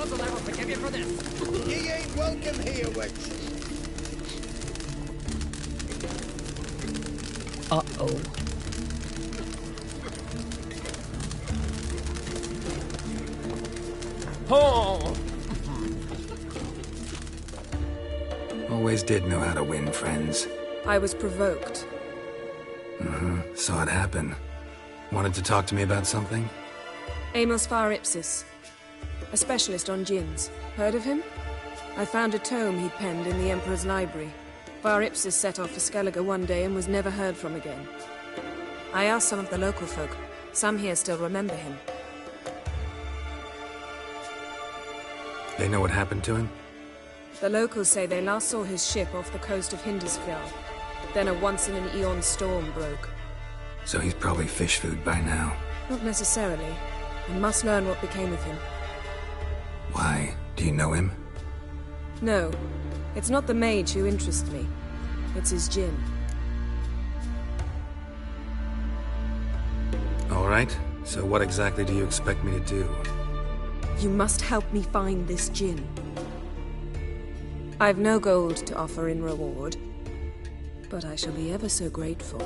gods will never forgive you for this. Ye ain't welcome here, wench. Uh-oh. Oh! Always did know how to win friends. I was provoked. Saw it happen. Wanted to talk to me about something? Amos Far Ipsis. A specialist on djinns. Heard of him? I found a tome he'd penned in the Emperor's library. Far Ipsis set off for Skellige one day and was never heard from again. I asked some of the local folk. Some here still remember him. They know what happened to him? The locals say they last saw his ship off the coast of Hindisfjall. Then a once-in-an-eon storm broke. So he's probably fish food by now. Not necessarily. I must learn what became of him. Why? Do you know him? No. It's not the mage who interests me. It's his djinn. All right. So what exactly do you expect me to do? You must help me find this djinn. I've no gold to offer in reward, but I shall be ever so grateful.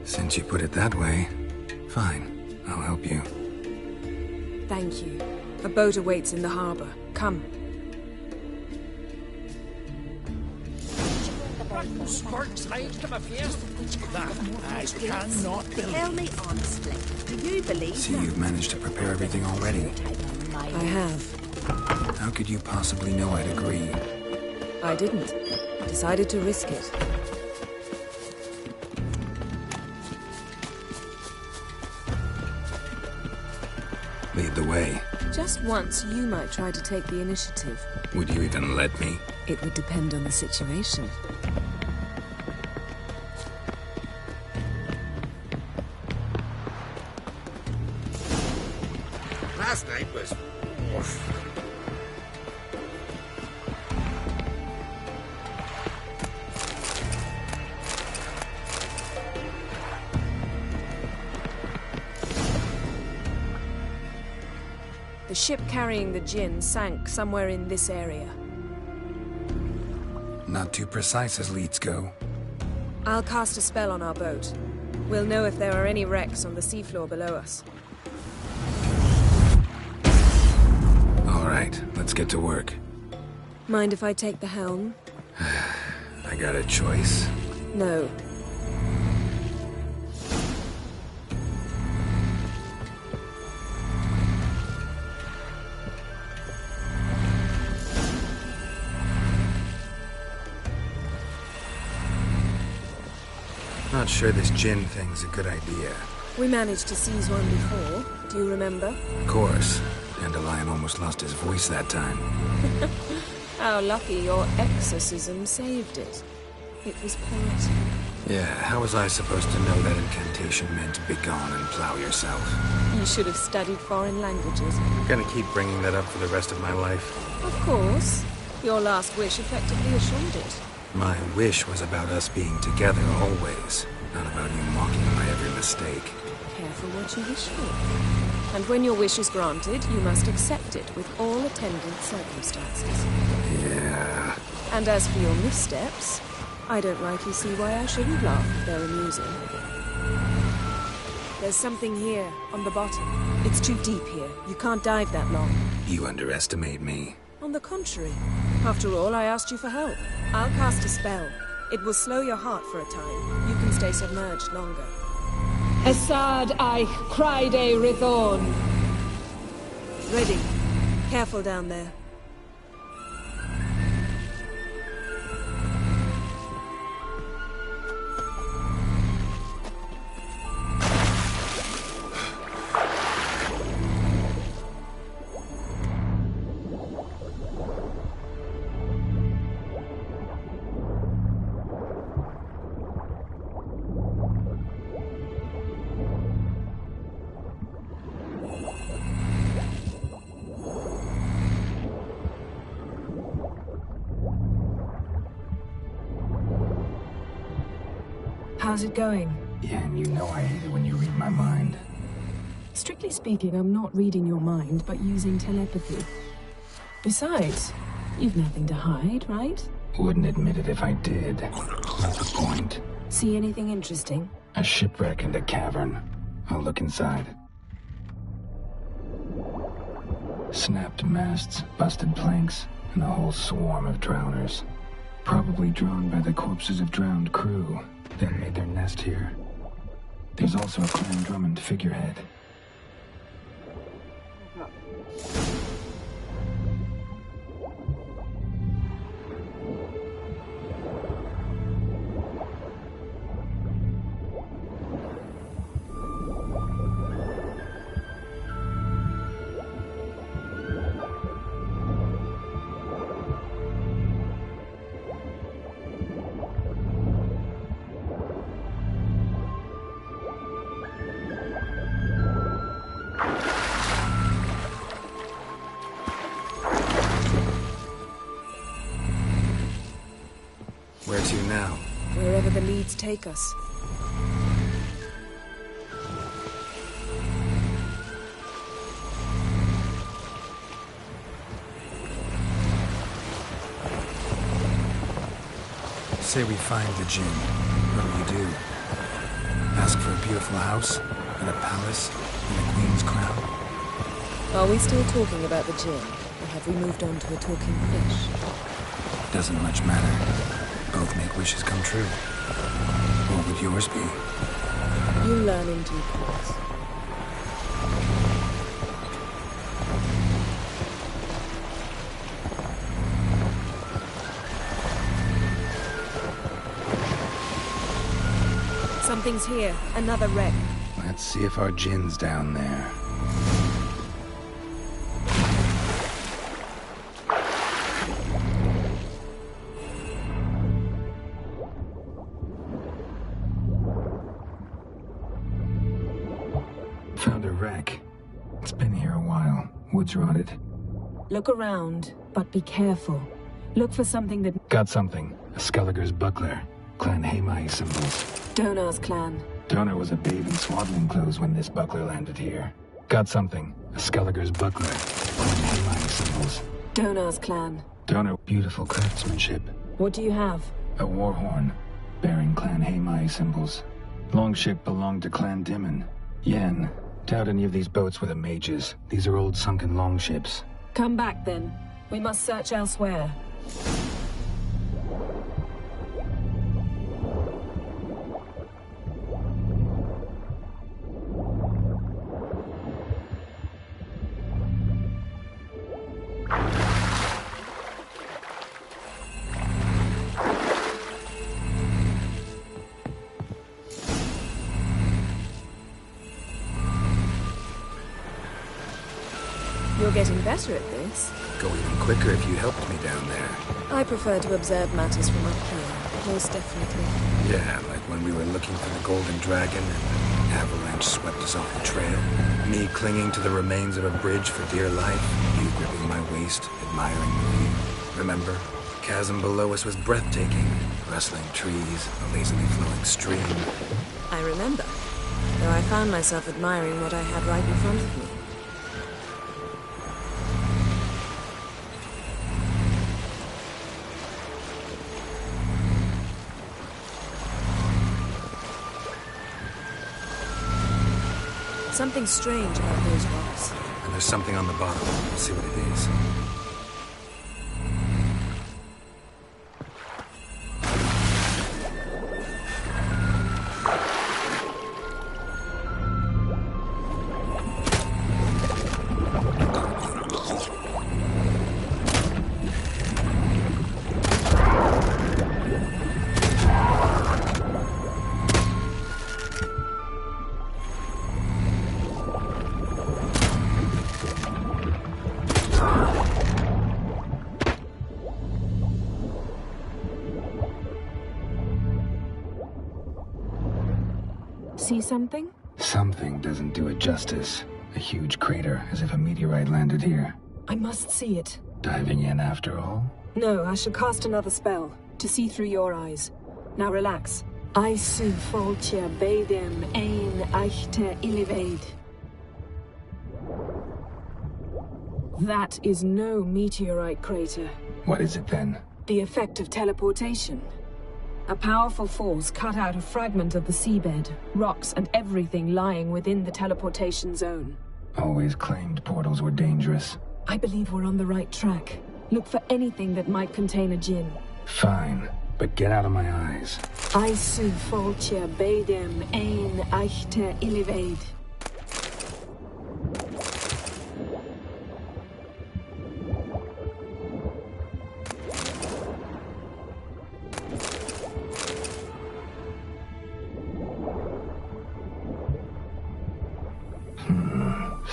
Since you put it that way, fine. I'll help you. Thank you. A boat awaits in the harbor. Come. Sparks made to my face. That I cannot believe. Tell me honestly, do you believe See, that? you've managed to prepare everything already. I have. How could you possibly know I'd agree? I didn't. I decided to risk it. Lead the way. Just once, you might try to take the initiative. Would you even let me? It would depend on the situation. Last night was... The ship carrying the djinn sank somewhere in this area. Not too precise as leads go. I'll cast a spell on our boat. We'll know if there are any wrecks on the seafloor below us. All right, let's get to work. Mind if I take the helm? I got a choice. No. Not sure this djinn thing's a good idea. We managed to seize one before. Do you remember? Of course. Dandelion almost lost his voice that time. How lucky your exorcism saved it. It was poetic. Yeah, how was I supposed to know that incantation meant begone and plow yourself? You should have studied foreign languages. Gonna keep bringing that up for the rest of my life. Of course. Your last wish effectively assured it. My wish was about us being together always, not about you mocking my every mistake. Careful what you wish for. And when your wish is granted, you must accept it with all attendant circumstances. Yeah. And as for your missteps, I don't rightly see why I shouldn't laugh if they're amusing. There's something here, on the bottom. It's too deep here. You can't dive that long. You underestimate me. On the contrary. After all, I asked you for help. I'll cast a spell. It will slow your heart for a time. You can stay submerged longer. Assad I Cried Rithorn. Ready. Careful down there. How's it going? Yeah, and you know I hate it when you read my mind. Strictly speaking, I'm not reading your mind, but using telepathy. Besides, you've nothing to hide, right? Wouldn't admit it if I did. Not the point. See anything interesting? A shipwreck and a cavern. I'll look inside. Snapped masts, busted planks, and a whole swarm of drowners. Probably drawn by the corpses of drowned crew that made their nest here. There's also a Clan Drummond figurehead. Where to now? Wherever the leads take us. Say we find the Jinn. What do you do? Ask for a beautiful house, and a palace, and a queen's crown? Are we still talking about the Jinn, or have we moved on to a talking fish? Doesn't much matter. Both make wishes come true. What would yours be? You learn in due course. Something's here. Another wreck. Let's see if our Jinn's down there. Found a wreck. It's been here a while. Wood's rotted. Look around, but be careful. Look for something that... Got something. A Skelliger's buckler. Clan Hamai symbols. Donar's clan. Donar was a babe in swaddling clothes when this buckler landed here. Got something. A Skelliger's buckler. Clan Hamai symbols. Donar's clan. Donar, beautiful craftsmanship. What do you have? A war horn, bearing Clan Hamai symbols. Longship belonged to Clan Dimon. Yen. Doubt any of these boats were the mages. These are old sunken longships. Come back then. We must search elsewhere. You're getting better at this. Go even quicker if you helped me down there. I prefer to observe matters from up here, most definitely. Yeah, like when we were looking for the Golden Dragon and an avalanche swept us off the trail. Me clinging to the remains of a bridge for dear life. You gripping my waist, admiring the view. Remember? The chasm below us was breathtaking. Rustling trees, a lazily flowing stream. I remember, though I found myself admiring what I had right in front of me. Something strange about those rocks. And there's something on the bottom. Let's see what it is. See something? Something doesn't do it justice. A huge crater, as if a meteorite landed here. I must see it. Diving in after all? No, I shall cast another spell, to see through your eyes. Now relax. Eition foltja beidem ein eichte iliveid. That is no meteorite crater. What is it then? The effect of teleportation. A powerful force cut out a fragment of the seabed, rocks and everything lying within the teleportation zone. Always claimed portals were dangerous. I believe we're on the right track. Look for anything that might contain a djinn. Fine, but get out of my eyes. Eition foltje beidem ein echte illiveid.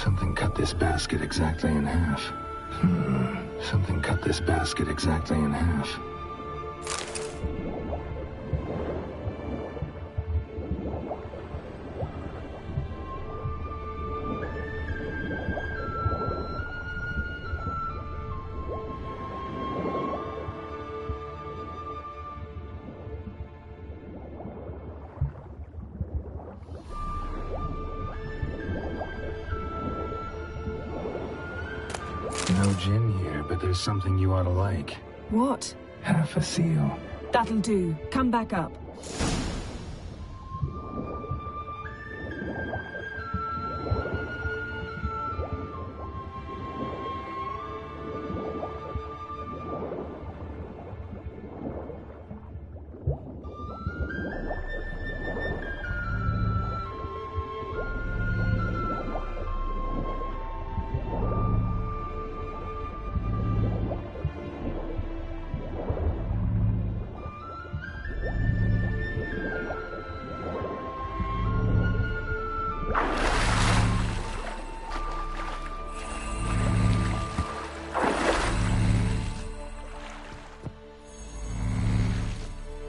Something cut this basket exactly in half. Something cut this basket exactly in half. No gin here, but there's something you ought to like. What? Half a seal. That'll do. Come back up.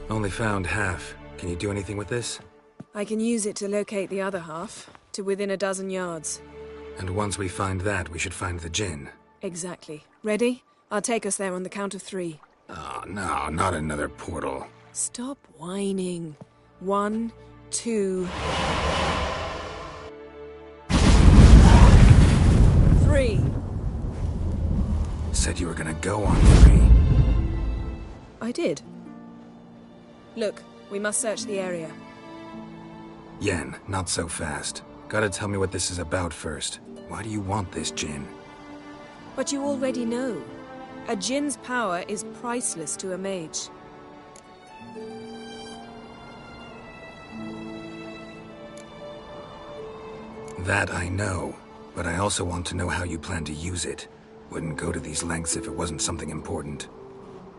Only found half. Can you do anything with this? I can use it to locate the other half, to within a dozen yards. And once we find that, we should find the djinn. Exactly. Ready? I'll take us there on the count of 3. Oh, no, not another portal. Stop whining. 1, 2... 3. Said you were gonna go on 3. I did. Look, we must search the area. Yen, not so fast. Gotta tell me what this is about first. Why do you want this djinn? But you already know. A djinn's power is priceless to a mage. That I know, but I also want to know how you plan to use it. Wouldn't go to these lengths if it wasn't something important.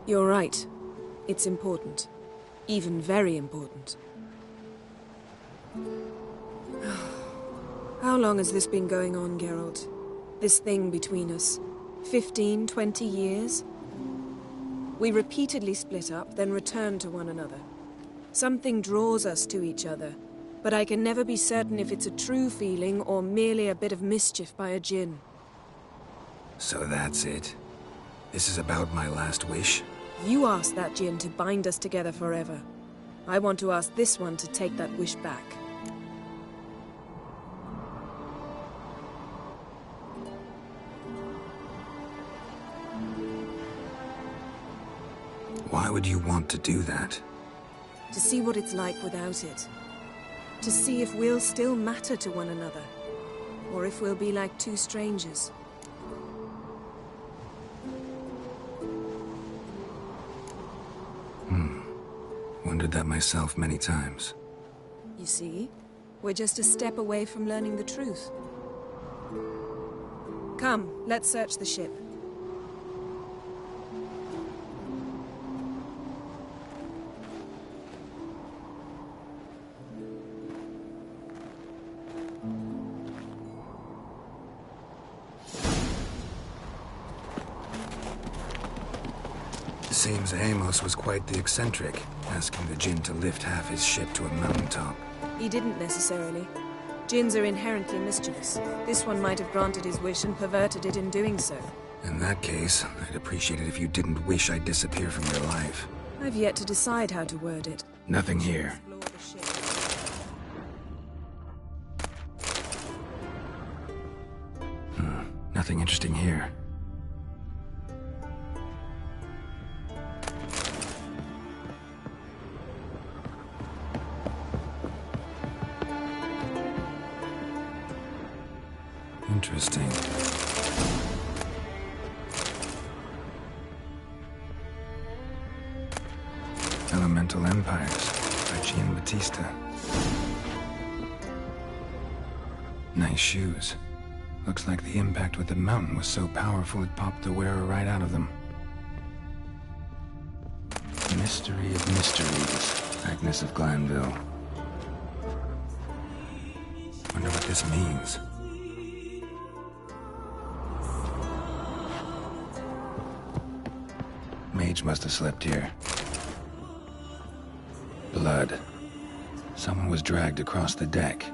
You're right. It's important. Even very important. How long has this been going on, Geralt? This thing between us? 15, 20 years? We repeatedly split up, then return to one another. Something draws us to each other, but I can never be certain if it's a true feeling or merely a bit of mischief by a djinn. So that's it? This is about my last wish? You asked that djinn to bind us together forever. I want to ask this one to take that wish back. Why would you want to do that? To see what it's like without it. To see if we'll still matter to one another. Or if we'll be like two strangers. Wondered that myself many times. You see? We're just a step away from learning the truth. Come, let's search the ship. Seems Amos was quite the eccentric, asking the djinn to lift half his ship to a mountaintop. He didn't necessarily. Djinns are inherently mischievous. This one might have granted his wish and perverted it in doing so. In that case, I'd appreciate it if you didn't wish I'd disappear from your life. I've yet to decide how to word it. Nothing here. Explore the ship. Nothing interesting here. Interesting. Elemental Empires, Eition and Batista. Nice shoes. Looks like the impact with the mountain was so powerful it popped the wearer right out of them. Mystery of mysteries, Agnes of Glanville. Wonder what this means. Mage must have slept here. Blood. Someone was dragged across the deck.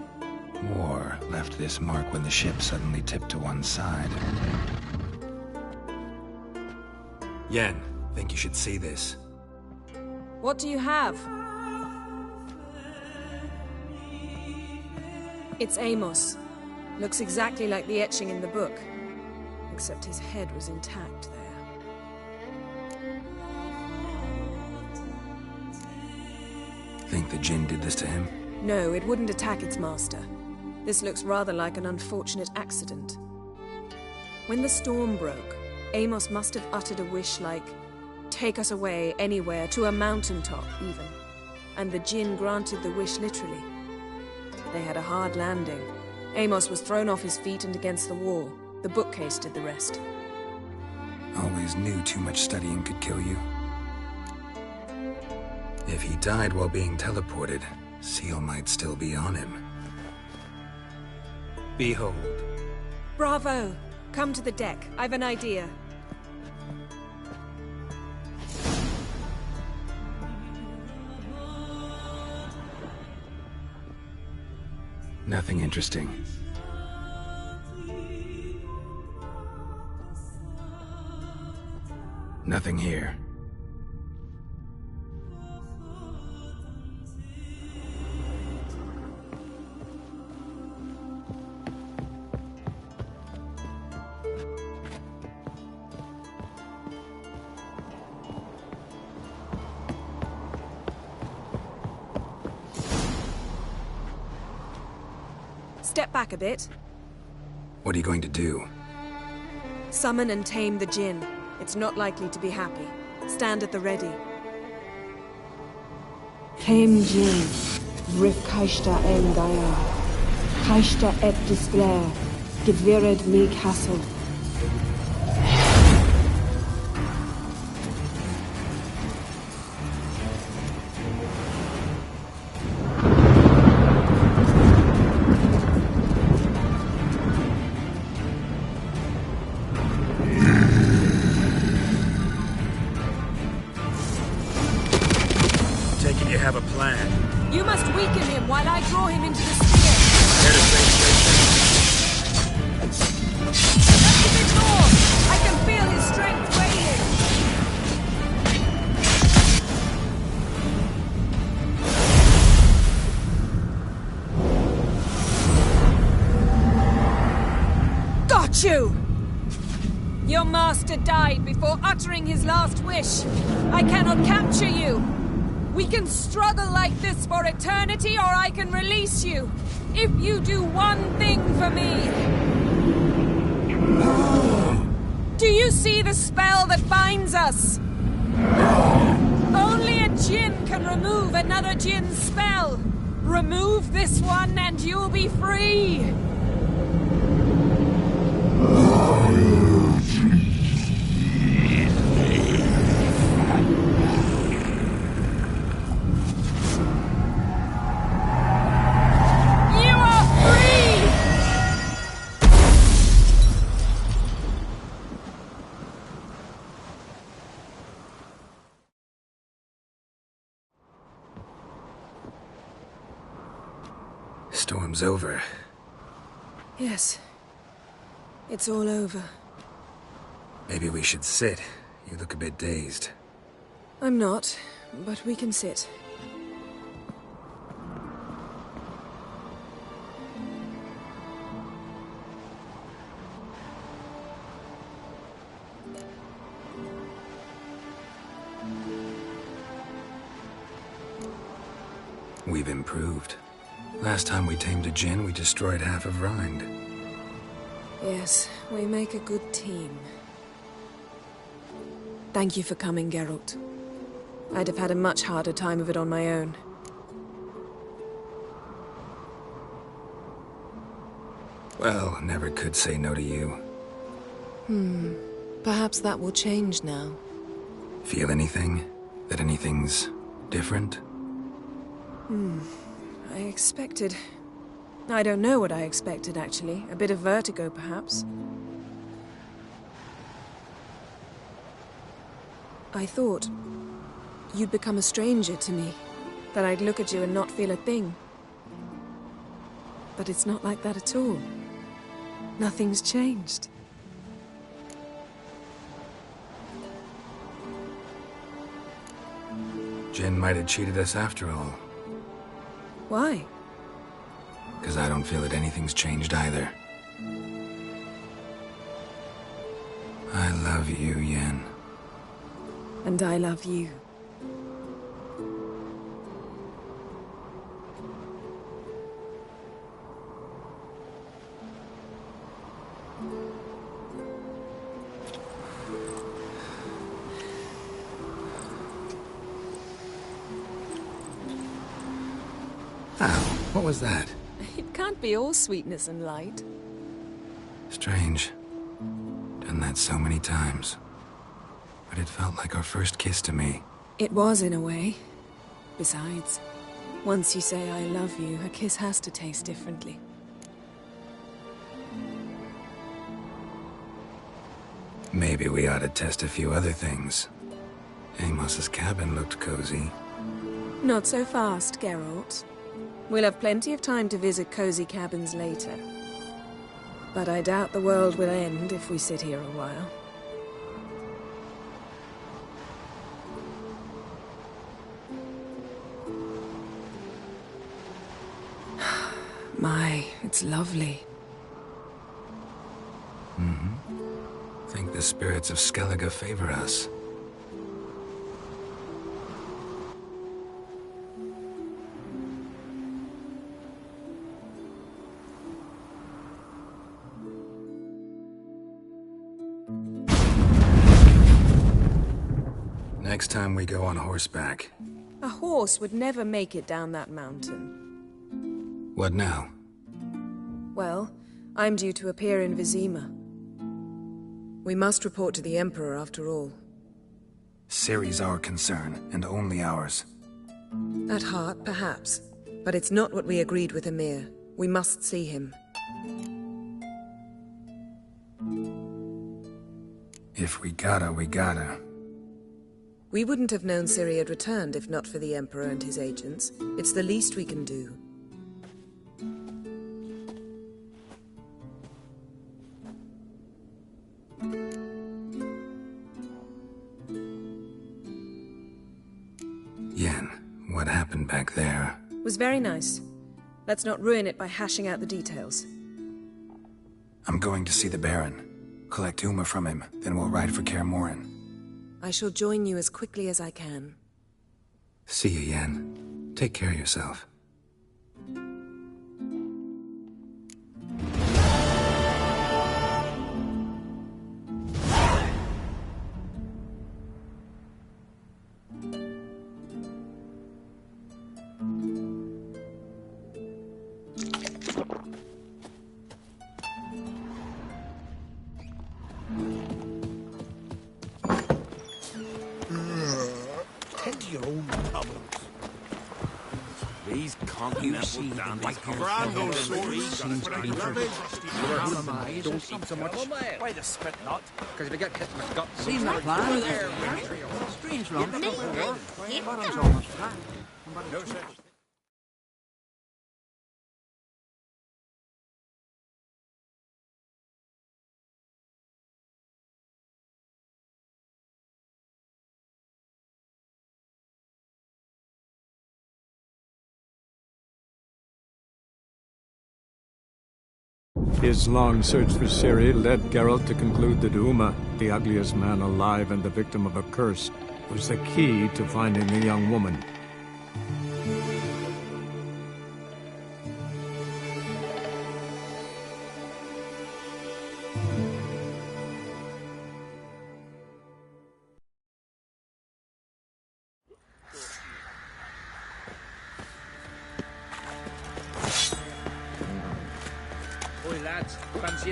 War left this mark when the ship suddenly tipped to one side. Yen, think you should see this. What do you have? It's Amos. Looks exactly like the etching in the book. Except his head was intact there. Think the Jinn did this to him? No, it wouldn't attack its master. This looks rather like an unfortunate accident. When the storm broke, Amos must have uttered a wish like, "Take us away, anywhere, to a mountaintop, even." And the Jinn granted the wish literally. They had a hard landing. Amos was thrown off his feet and against the wall. The bookcase did the rest. Always knew too much studying could kill you. If he died while being teleported, Seal might still be on him. Behold. Bravo! Come to the deck. I've an idea. Nothing interesting. Nothing here. Step back a bit. What are you going to do? Summon and tame the Jinn. It's not likely to be happy. Stand at the ready. Tame Jinn, Rif Kaishta Engaya, Kaishta et Displair, Gedvired me Castle. You have a plan. You must weaken him while I draw him into the sphere. Just a bit more! I can feel his strength waning. Got you! Your master died before uttering his last wish. I cannot capture you. We can struggle like this for eternity, or I can release you. If you do one thing for me. Do you see the spell that binds us? Only a Jinn can remove another Jinn's spell. Remove this one and you'll be free. Storm's over. Yes. It's all over. Maybe we should sit. You look a bit dazed. I'm not, but we can sit. We've improved. Last time we tamed a Jinn, we destroyed half of Rind. Yes, we make a good team. Thank you for coming, Geralt. I'd have had a much harder time of it on my own. Well, never could say no to you. Perhaps that will change now. Feel anything? That anything's different? I expected... I don't know what I expected, actually. A bit of vertigo, perhaps. I thought you'd become a stranger to me. That I'd look at you and not feel a thing. But it's not like that at all. Nothing's changed. Jin might have cheated us after all. Why? Because I don't feel that anything's changed either. I love you, Yen. And I love you. Ow, what was that? It can't be all sweetness and light. Strange. Done that so many times. But it felt like our first kiss to me. It was, in a way. Besides, once you say I love you, a kiss has to taste differently. Maybe we ought to test a few other things. Amos's cabin looked cozy. Not so fast, Geralt. We'll have plenty of time to visit cozy cabins later. But I doubt the world will end if we sit here a while. My, it's lovely. Think the spirits of Skellige favor us. Next time we go on horseback. A horse would never make it down that mountain. What now? Well, I'm due to appear in Vizima. We must report to the Emperor after all. Ciri's our concern, and only ours. At heart, perhaps. But it's not what we agreed with Emir. We must see him. If we gotta, we gotta. We wouldn't have known Ciri had returned if not for the Emperor and his agents. It's the least we can do. Yen, what happened back there? Was very nice. Let's not ruin it by hashing out the details. I'm going to see the Baron. Collect Uma from him, then we'll ride for Kaer Morhen. I shall join you as quickly as I can. See you, Yen. Take care of yourself. Tend to your own problems. These continental damn grand old stories. Don't eat so much. Why the spit not? Because if you get hit in the gut, Seems like plan there. Strange run. Bottom's almost flat. no such. His long search for Ciri led Geralt to conclude that Uma, the ugliest man alive and the victim of a curse, was the key to finding the young woman.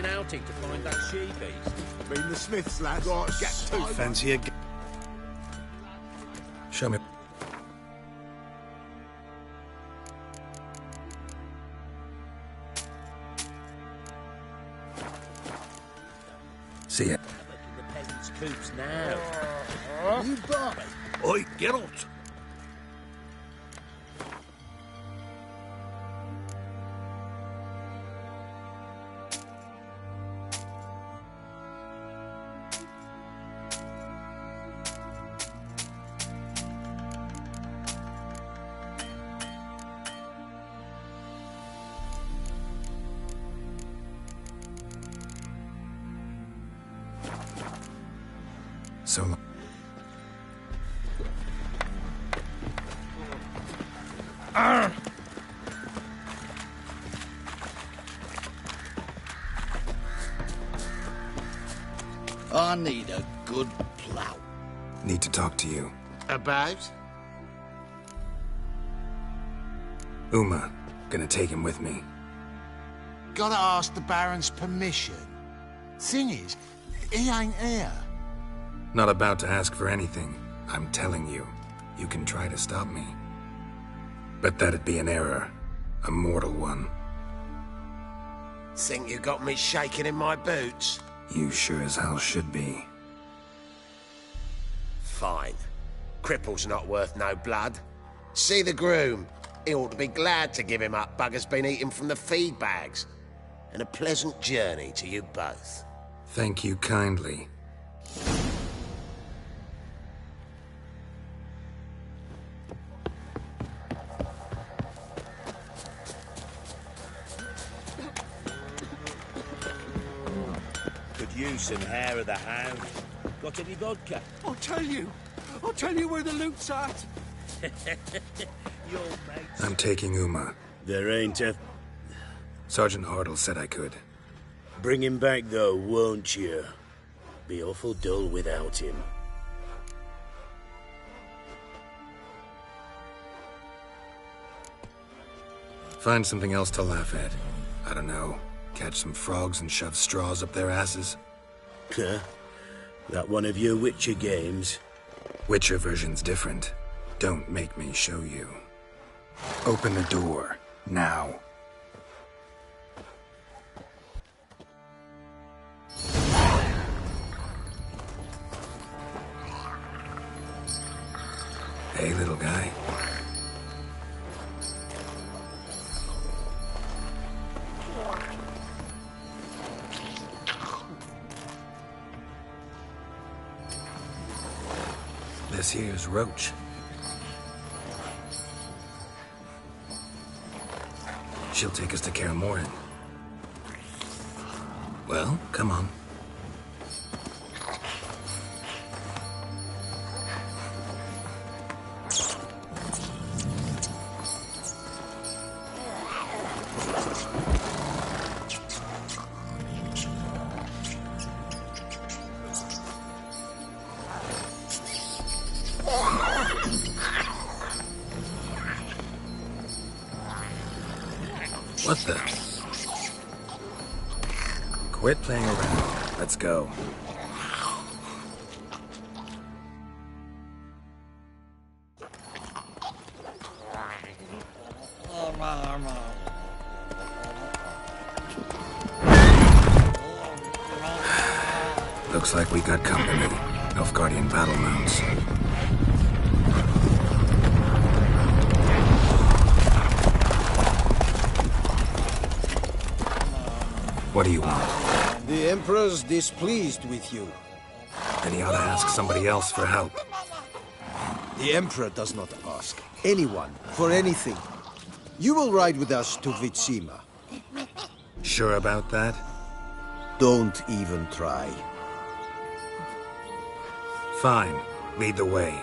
heading outing to find that she-beast. Been the Smiths, lads. Get two. Fancy a... Show me. See ya. In the peasants' coops now. You buy. Oi, Geralt. So long. I need a good plough. Need to talk to you. About? Uma. Gonna take him with me. Gotta ask the Baron's permission. Thing is, he ain't here. Not about to ask for anything. I'm telling you. You can try to stop me. But that'd be an error. A mortal one. Think you got me shaking in my boots? You sure as hell should be. Fine. Cripple's not worth no blood. See the groom. He ought to be glad to give him up. Bugger's been eating from the feed bags. And a pleasant journey to you both. Thank you kindly. Could use some hair of the hound. Got any vodka? I'll tell you where the loot's at. Your mates. I'm taking Uma. There ain't a... Sergeant Hartle said I could. Bring him back, though, won't you? Be awful dull without him. Find something else to laugh at. I don't know. Catch some frogs and shove straws up their asses. Huh? That one of your Witcher games? Witcher version's different. Don't make me show you. Open the door. Now. Hey, little guy. This here's Roach. She'll take us to Kaer Morhen. Well, come on. What the? Quit playing around. Let's go. Looks like we got company. Nilfgaardian battle mounts. What do you want? The Emperor's displeased with you. Then he ought to ask somebody else for help. The Emperor does not ask anyone for anything. You will ride with us to Vitsima. Sure about that? Don't even try. Fine. Lead the way.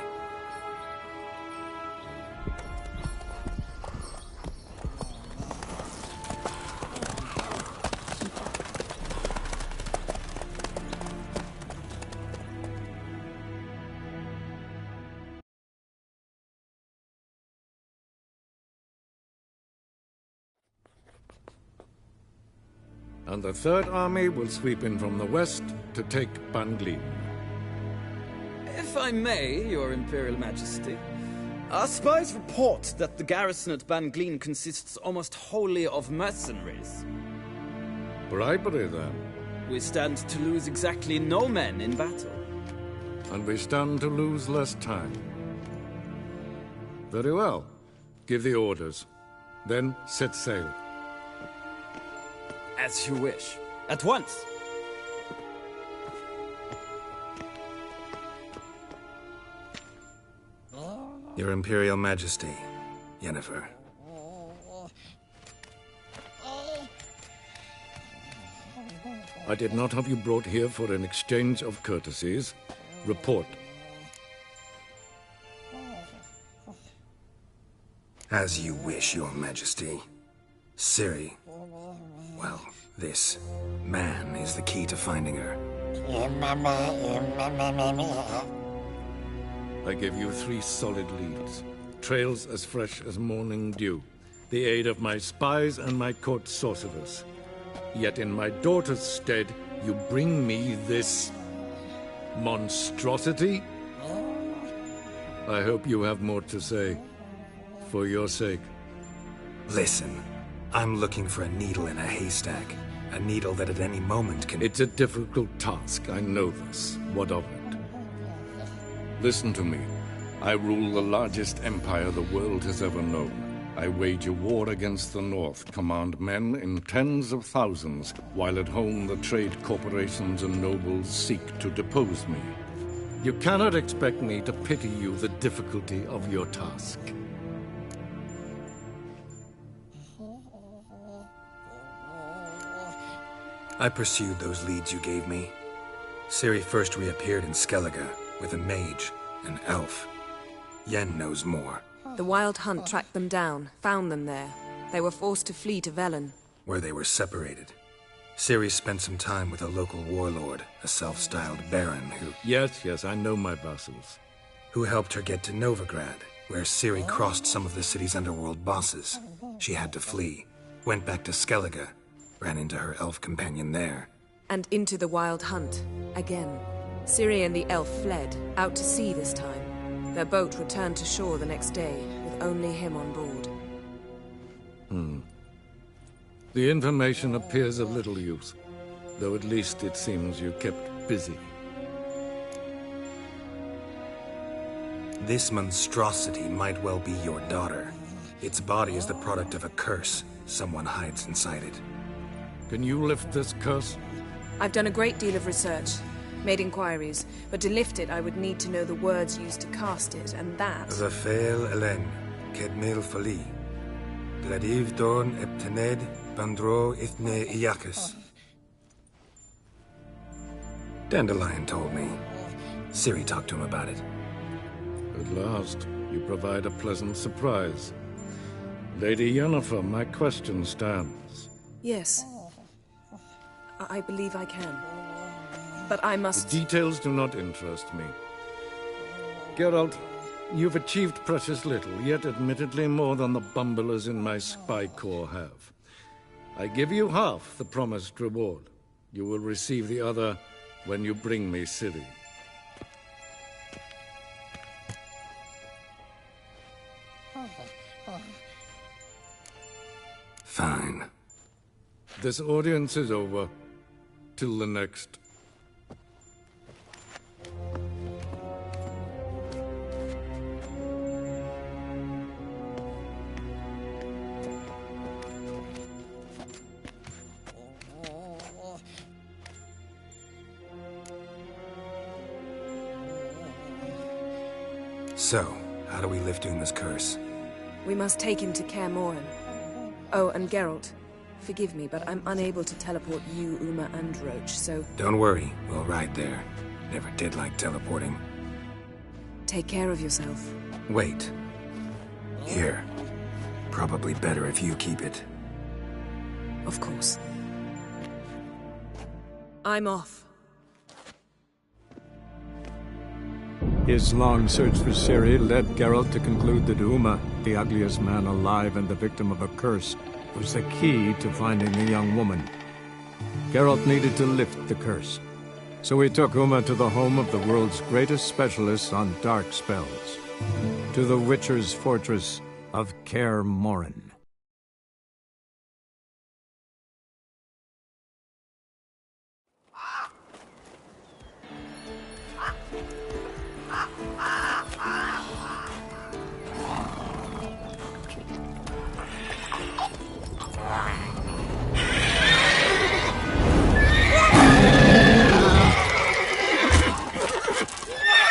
and the Third Army will sweep in from the west to take Banglin. If I may, Your Imperial Majesty, our spies report that the garrison at Banglin consists almost wholly of mercenaries. Bribery, then. We stand to lose exactly no men in battle. And we stand to lose less time. Very well. Give the orders. Then set sail. As you wish. At once! Your Imperial Majesty, Yennefer. I did not have you brought here for an exchange of courtesies. Report. As you wish, Your Majesty. Ciri. Well, this man is the key to finding her. I give you 3 solid leads. Trails as fresh as morning dew. The aid of my spies and my court sorcerers. Yet in my daughter's stead, you bring me this monstrosity? I hope you have more to say. For your sake. Listen, I'm looking for a needle in a haystack. A needle that at any moment can... It's a difficult task, I know this. What of it? Listen to me. I rule the largest empire the world has ever known. I wage a war against the North, command men in tens of thousands, while at home the trade corporations and nobles seek to depose me. You cannot expect me to pity you the difficulty of your task. I pursued those leads you gave me. Ciri first reappeared in Skellige with a mage, an elf. Yen knows more. The Wild Hunt tracked them down, found them there. They were forced to flee to Velen, where they were separated. Ciri spent some time with a local warlord, a self-styled baron who... Yes, I know my vassals. Who helped her get to Novigrad, where Ciri crossed some of the city's underworld bosses. She had to flee, went back to Skellige, ran into her elf companion there. And into the Wild Hunt, again. Ciri and the elf fled, out to sea this time. Their boat returned to shore the next day, with only him on board. The information appears of little use, though at least it seems you kept busy. This monstrosity might well be your daughter. Its body is the product of a curse. Someone hides inside it. Can you lift this curse? I've done a great deal of research, made inquiries, but to lift it I would need to know the words used to cast it, and that... Vafael Elen, Kedmil Fali, Gladiv Dorn Eptened, Bandro Ithne Iacus. Dandelion told me. Ciri talked to him about it. At last, you provide a pleasant surprise. Lady Yennefer, my question stands. Yes. I believe I can. But I must... The details do not interest me. Geralt, you've achieved precious little, yet admittedly more than the bumblers in my spy corps have. I give you half the promised reward. You will receive the other when you bring me Ciri. Fine. This audience is over. Till the next. So, how do we lift Uma's curse? We must take him to Kaer Morhen. Oh, and Geralt, forgive me, but I'm unable to teleport you, Uma, and Roach, so... Don't worry, we'll ride there. Never did like teleporting. Take care of yourself. Wait. Here. Probably better if you keep it. Of course. I'm off. His long search for Ciri led Geralt to conclude that Uma, the ugliest man alive and the victim of a curse, was the key to finding the young woman. Geralt needed to lift the curse. So we took Uma to the home of the world's greatest specialist on dark spells. To the Witcher's fortress of Kaer Morhen.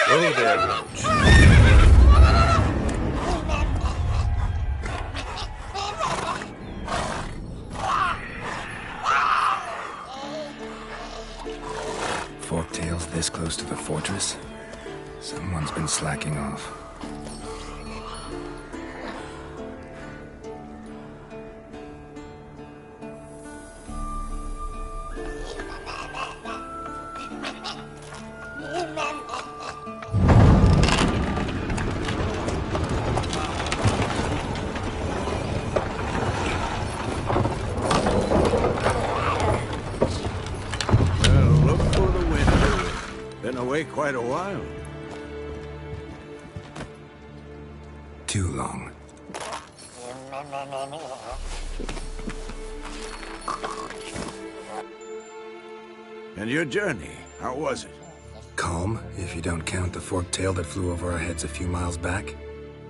Oh, there, Roach. Forktails this close to the fortress? Someone's been slacking off. Quite a while. Too long. And your journey, how was it? Calm, if you don't count the forked tail that flew over our heads a few miles back.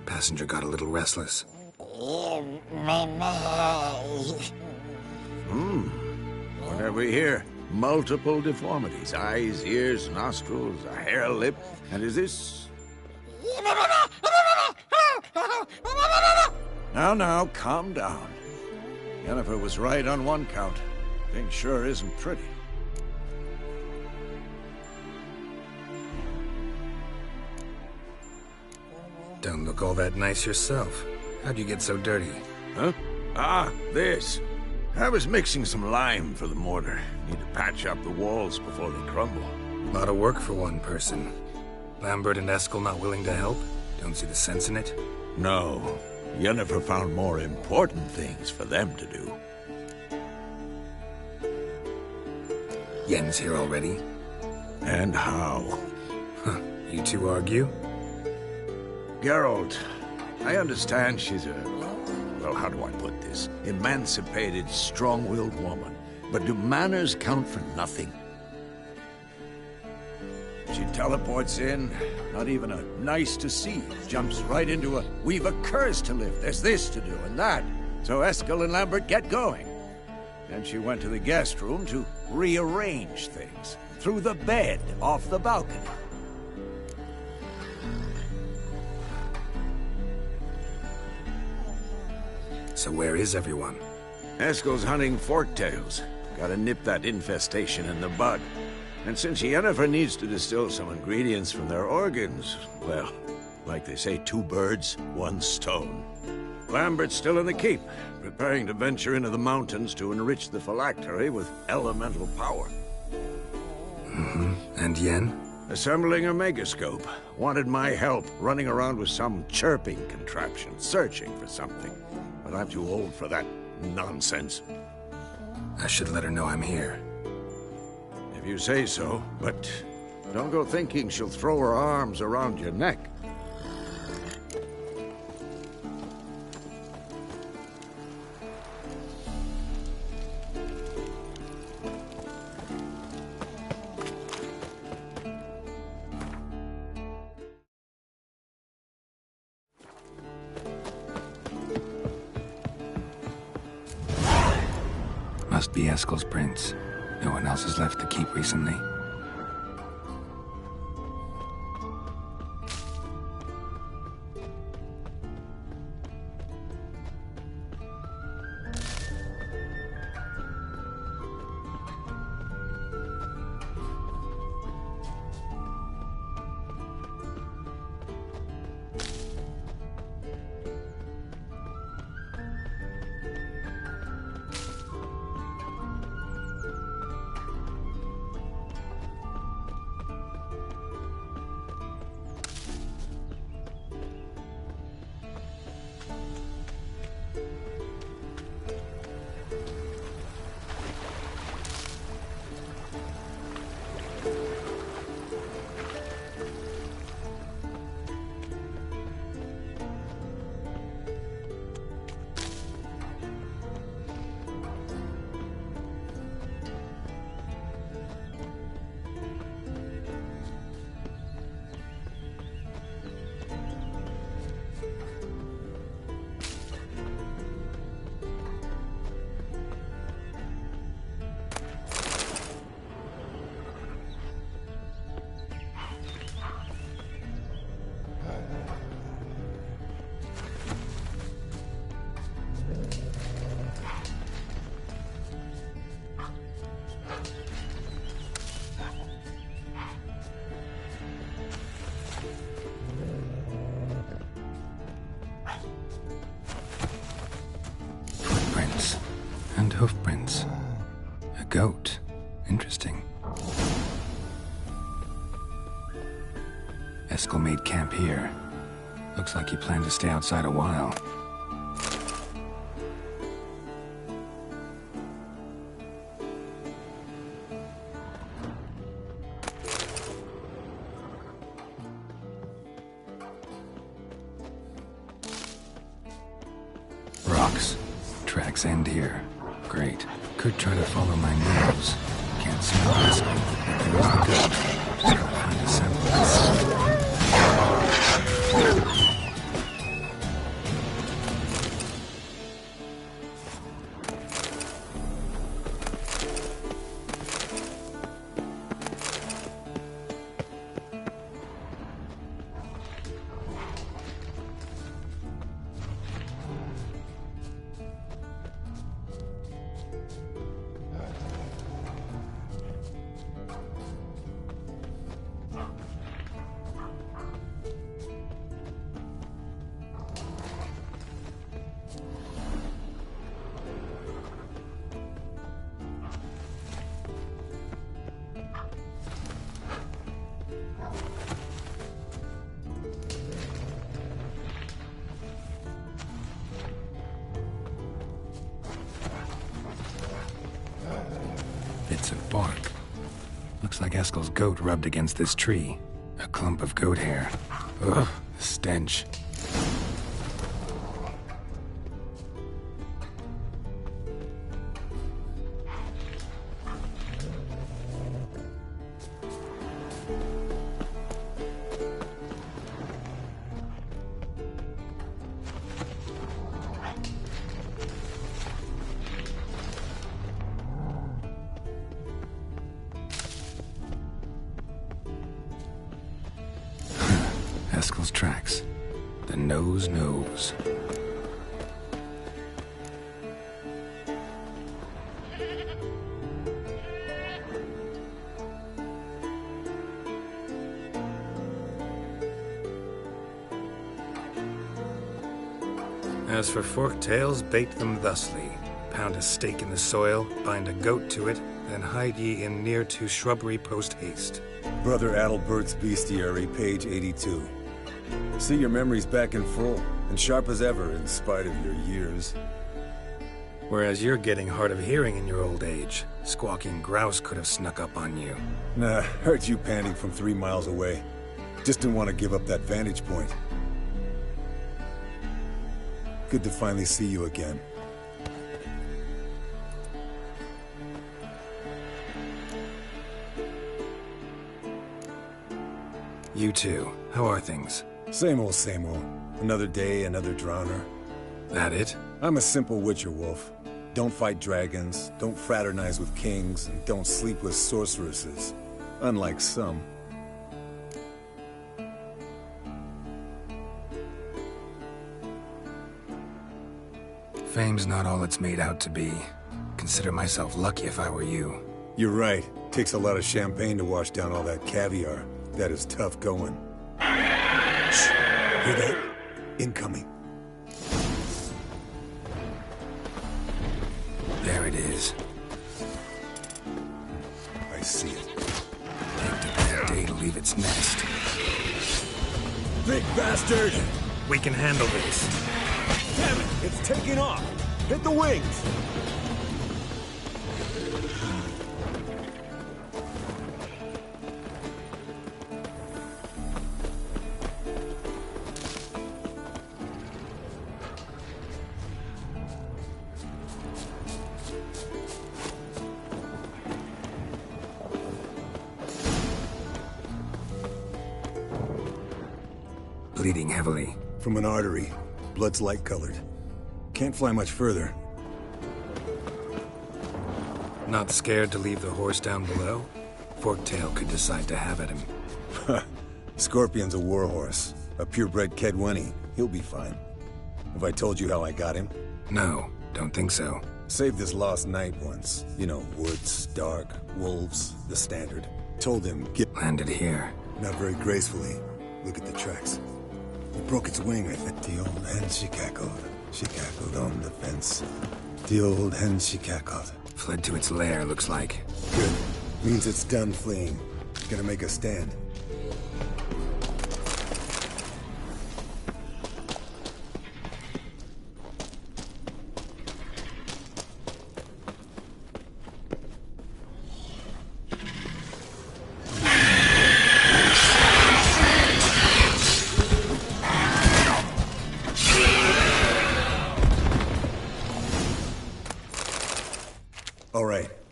Passenger got a little restless. What have we here? Multiple deformities. Eyes, ears, nostrils, a hair lip. And is this... Now, calm down. Yennefer was right on one count. Thing sure isn't pretty. Don't look all that nice yourself. How'd you get so dirty? Huh? Ah, this. I was mixing some lime for the mortar. Need to patch up the walls before they crumble. A lot of work for one person. Lambert and Eskel not willing to help? Don't see the sense in it? No. Yennefer found more important things for them to do. Yen's here already? And how? Huh. You two argue? Geralt, I understand she's well, how do I put this? Emancipated, strong-willed woman. But do manners count for nothing? She teleports in, not even a nice to see, jumps right into a, we've a curse to lift, there's this to do and that. So Eskel and Lambert get going. Then she went to the guest room to rearrange things. Through the bed, off the balcony. So where is everyone? Eskel's hunting forktails. Gotta nip that infestation in the bud. And since Yennefer needs to distill some ingredients from their organs, well, like they say, 2 birds, 1 stone. Lambert's still in the keep, preparing to venture into the mountains to enrich the phylactery with elemental power. Mm-hmm. And Yen? Assembling a megascope. Wanted my help running around with some chirping contraption, searching for something. But I'm too old for that nonsense. I should let her know I'm here. If you say so, but don't go thinking she'll throw her arms around your neck. Must be Eskel's prints. No one else has left the keep recently. Eskel made camp here. Looks like he planned to stay outside a while. Rocks. Tracks end here. Great. Could try to follow my nose. Can't smell Eskel. There's the goat. Just gotta find a semblance. Bits of bark. Looks like Eskel's goat rubbed against this tree. A clump of goat hair. Ugh, the stench. Eskel's tracks. The nose knows. As for forked tails, bait them thusly. Pound a stake in the soil, bind a goat to it, then hide ye in near to shrubbery post haste. Brother Adalbert's Bestiary, page 82. See your memories back in full, and sharp as ever in spite of your years. Whereas you're getting hard of hearing in your old age. Squawking grouse could have snuck up on you. Nah, heard you panting from 3 miles away. Just didn't want to give up that vantage point. Good to finally see you again. You too. How are things? Same old, same old. Another day, another drowner. That it? I'm a simple witcher wolf. Don't fight dragons, don't fraternize with kings, and don't sleep with sorceresses. Unlike some. Fame's not all it's made out to be. Consider myself lucky if I were you. You're right. Takes a lot of champagne to wash down all that caviar. That is tough going. Shh. Hear that? Incoming. There it is. I see it. Picked a bad day to leave its nest. Big bastard! We can handle this. Damn it! It's taking off! Hit the wings! Bleeding heavily. From an artery. Blood's light-colored. Can't fly much further. Not scared to leave the horse down below? Forktail could decide to have at him. Scorpion's a warhorse. A purebred Kedwenny. He'll be fine. Have I told you how I got him? No, don't think so. Saved this lost knight once. You know, woods, dark, wolves, the standard. Told him, get... Landed here. Not very gracefully. Look at the tracks. It broke its wing, I think. The old hen she cackled. She cackled on the fence. The old hen she cackled. Fled to its lair, looks like. Good. Means it's done fleeing. Gonna make a stand.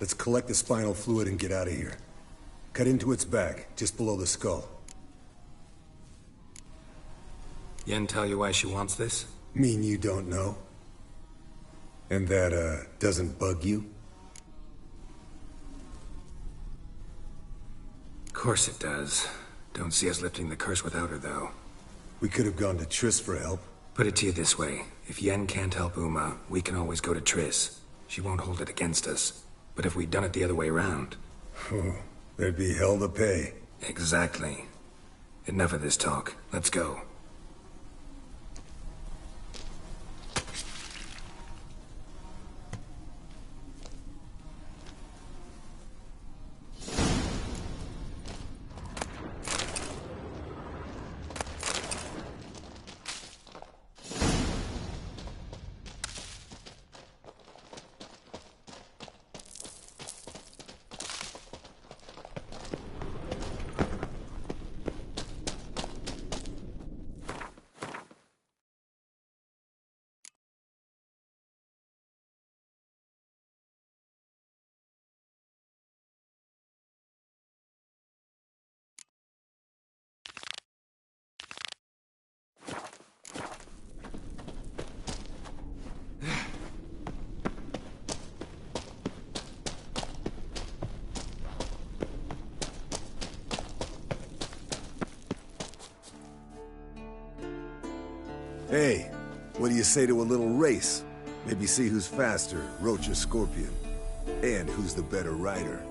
Let's collect the spinal fluid and get out of here. Cut into its back, just below the skull. Yen tell you why she wants this? Mean you don't know? And that, doesn't bug you? Of course it does. Don't see us lifting the curse without her, though. We could have gone to Triss for help. Put it to you this way. If Yen can't help Uma, we can always go to Triss. She won't hold it against us. But if we'd done it the other way around... Oh, there'd be hell to pay. Exactly. Enough of this talk. Let's go. Hey, what do you say to a little race? Maybe see who's faster, Roach or Scorpion. And who's the better rider.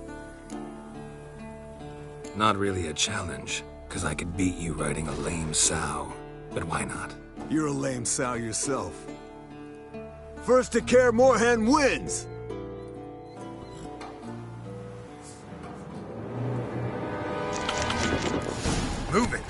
Not really a challenge, because I could beat you riding a lame sow. But why not? You're a lame sow yourself. First to Kaer Morhen wins! Move it!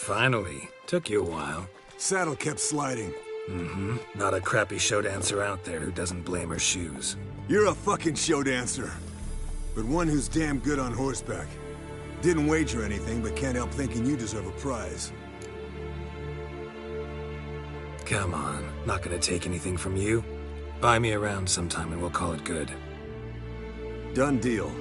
Finally. Took you a while. Saddle kept sliding. Mm-hmm. Not a crappy show dancer out there who doesn't blame her shoes. You're a fucking show dancer. But one who's damn good on horseback. Didn't wager anything, but can't help thinking you deserve a prize. Come on. Not gonna take anything from you. Buy me around sometime and we'll call it good. Done deal.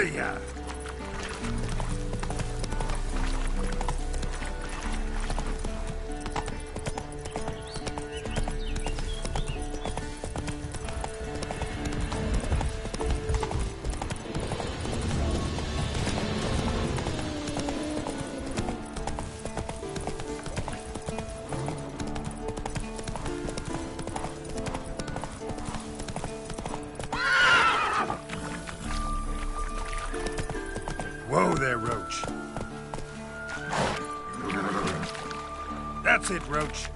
ya! Whoa there, Roach. That's it, Roach.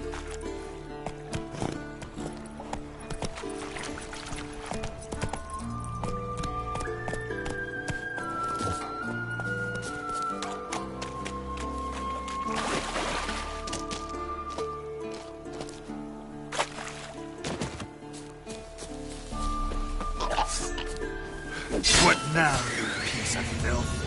What now, you piece of filth?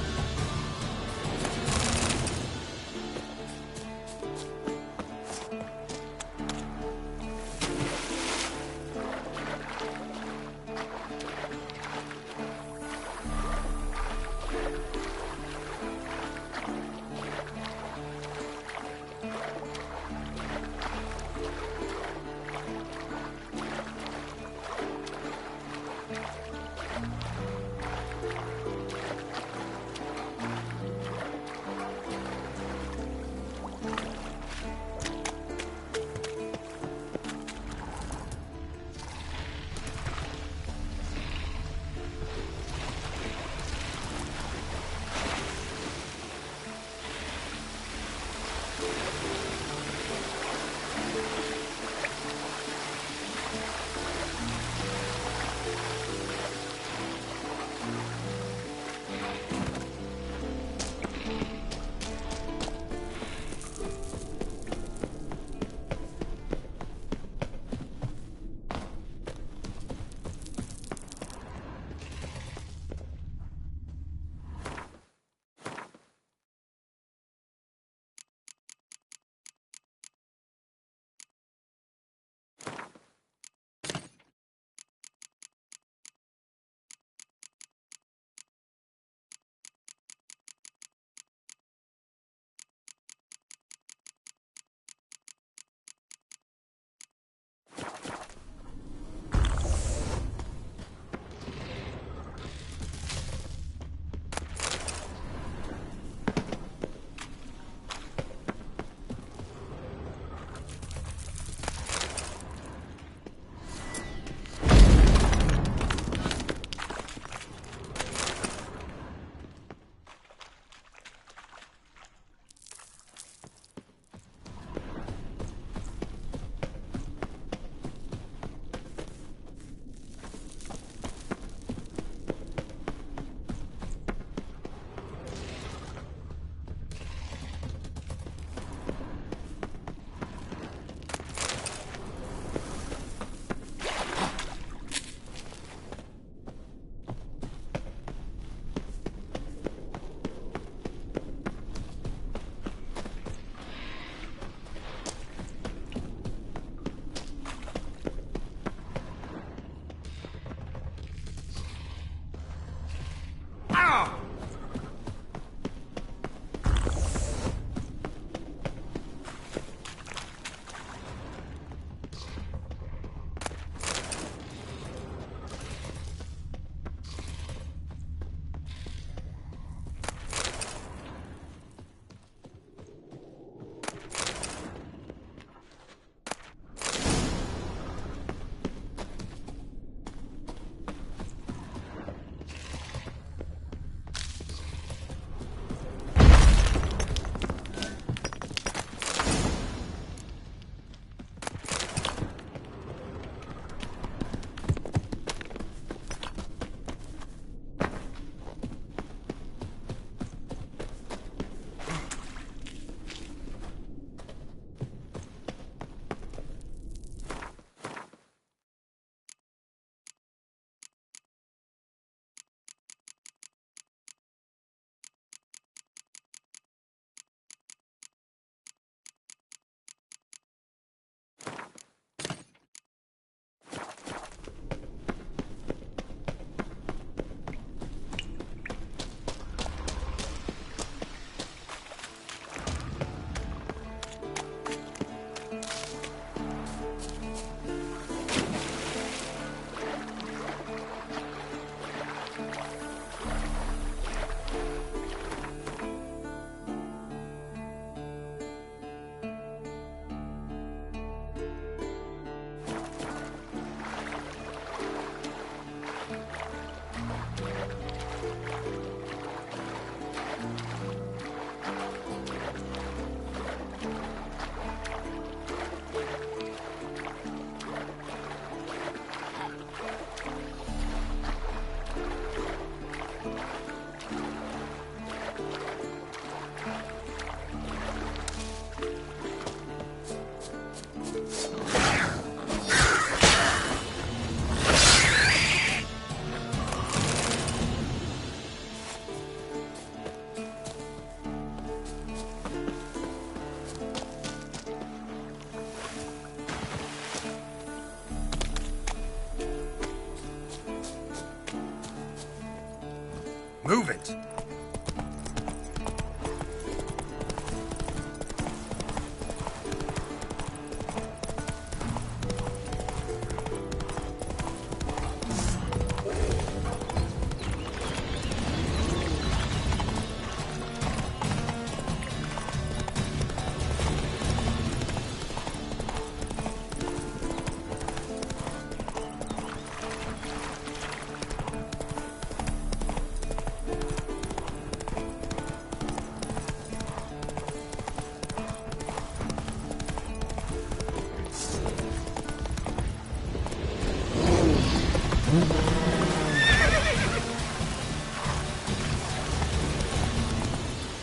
Move it!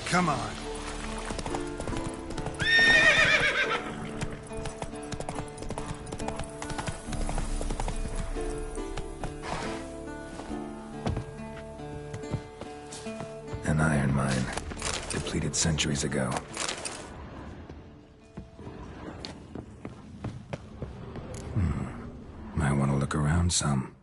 Come on. An iron mine, depleted centuries ago. Might want to look around some.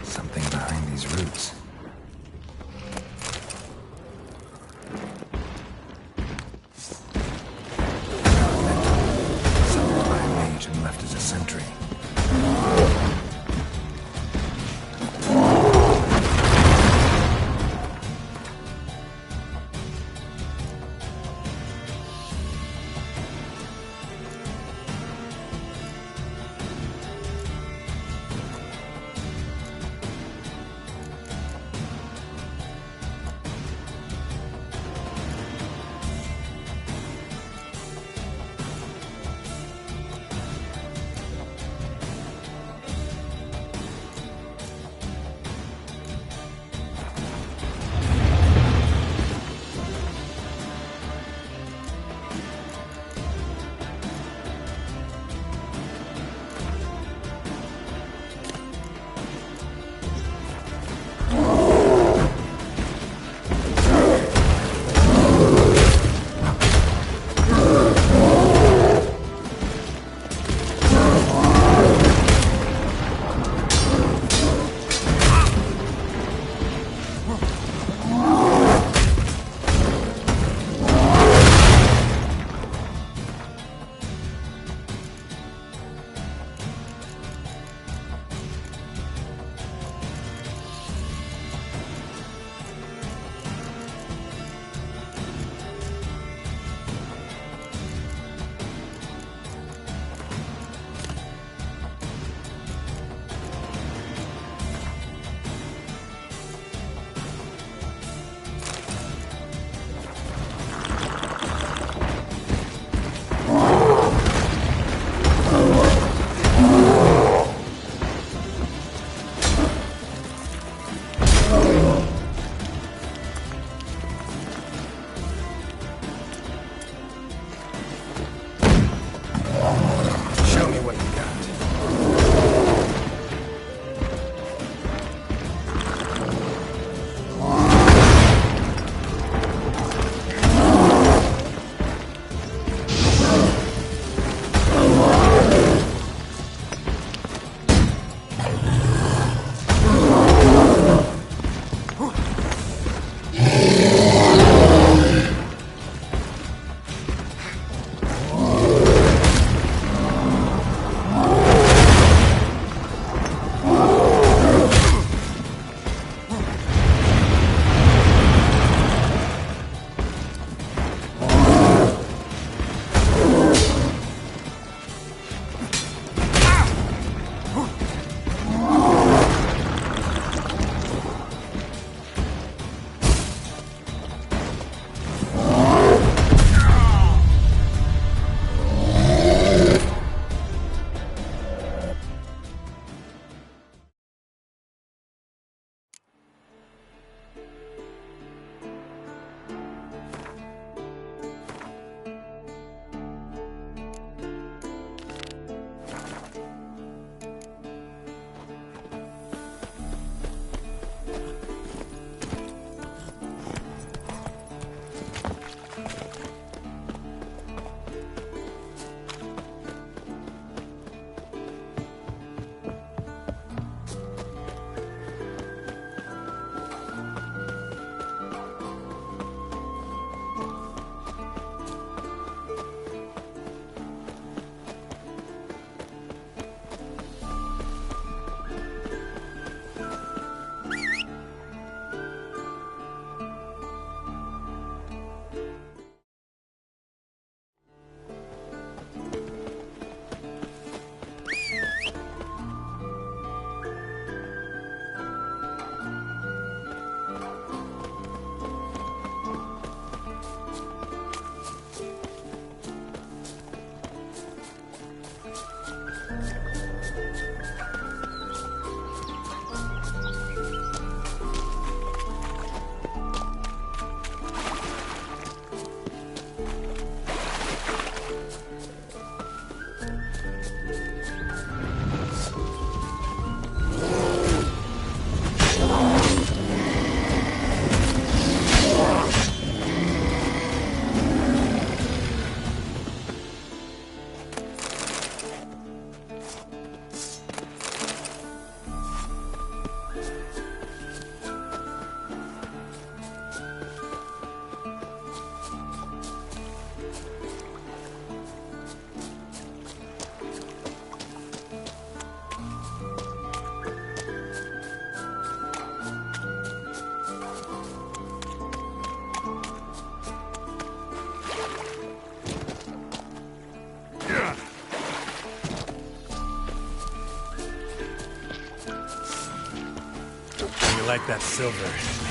Something behind these roots. like that silver.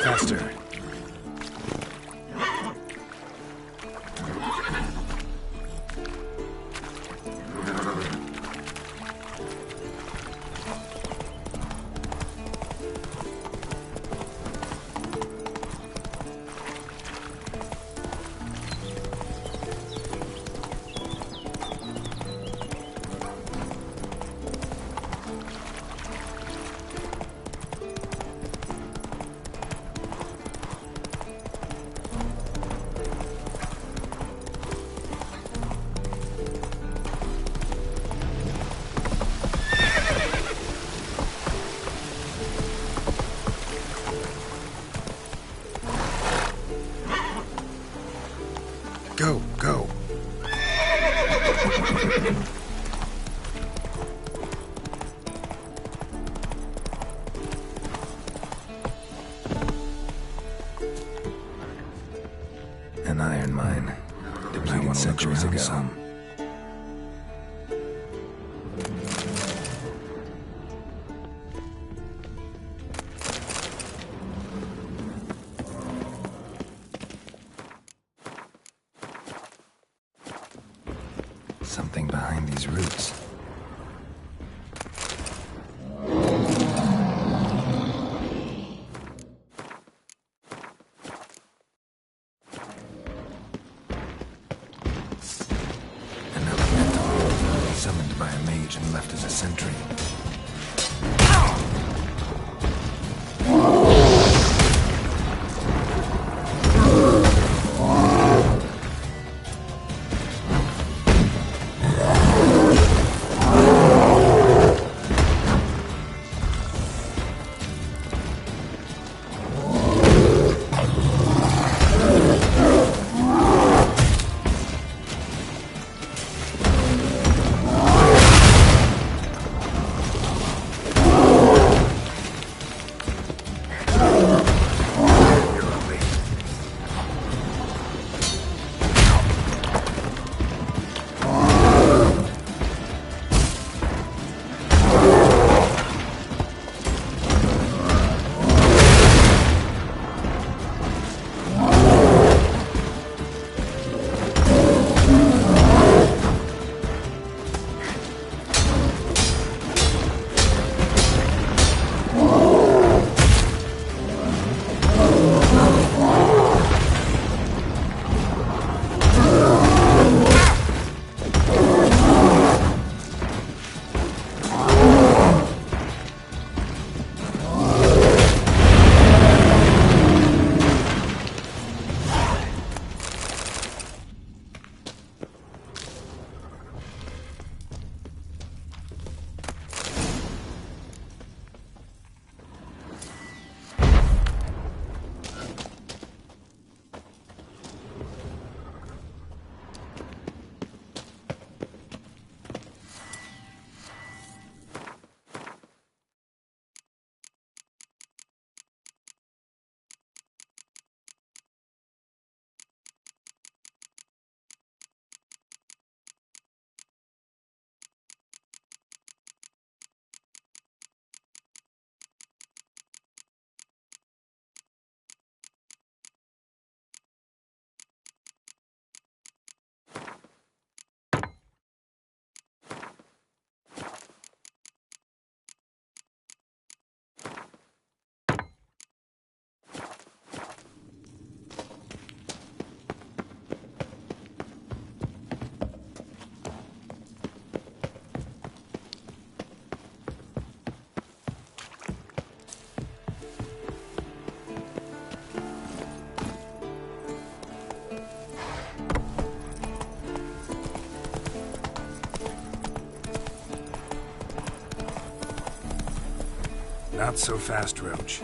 Faster. Go, go. An iron mine. Depleted centuries ago. Some. something behind these roots. An elemental, summoned by a mage and left as a sentry. Not so fast, Roach.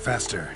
Faster.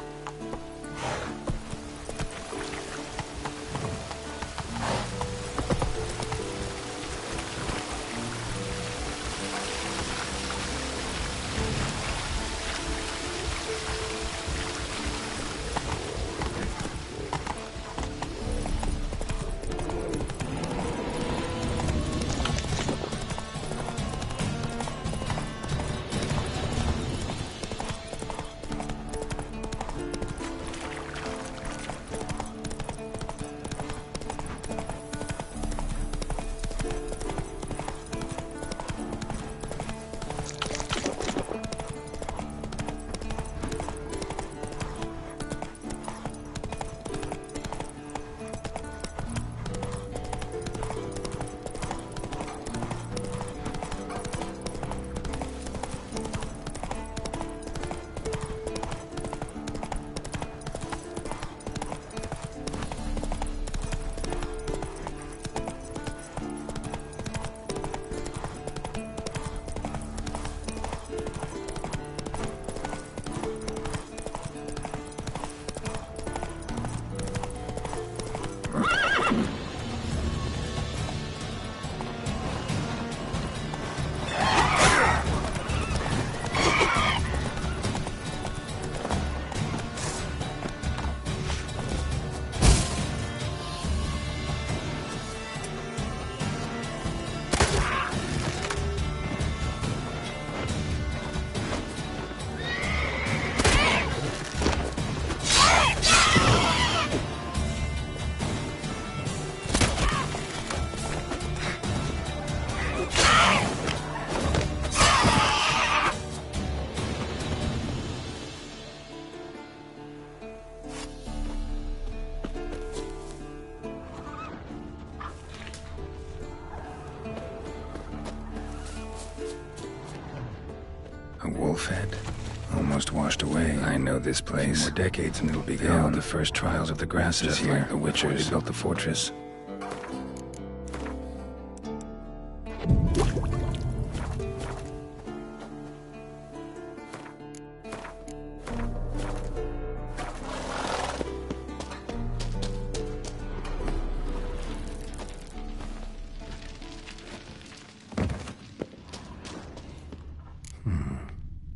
Well-fed, almost washed away. I know this place. More decades and it'll be gone. They held the first trials of the grasses just here, like the Witchers. They built the fortress.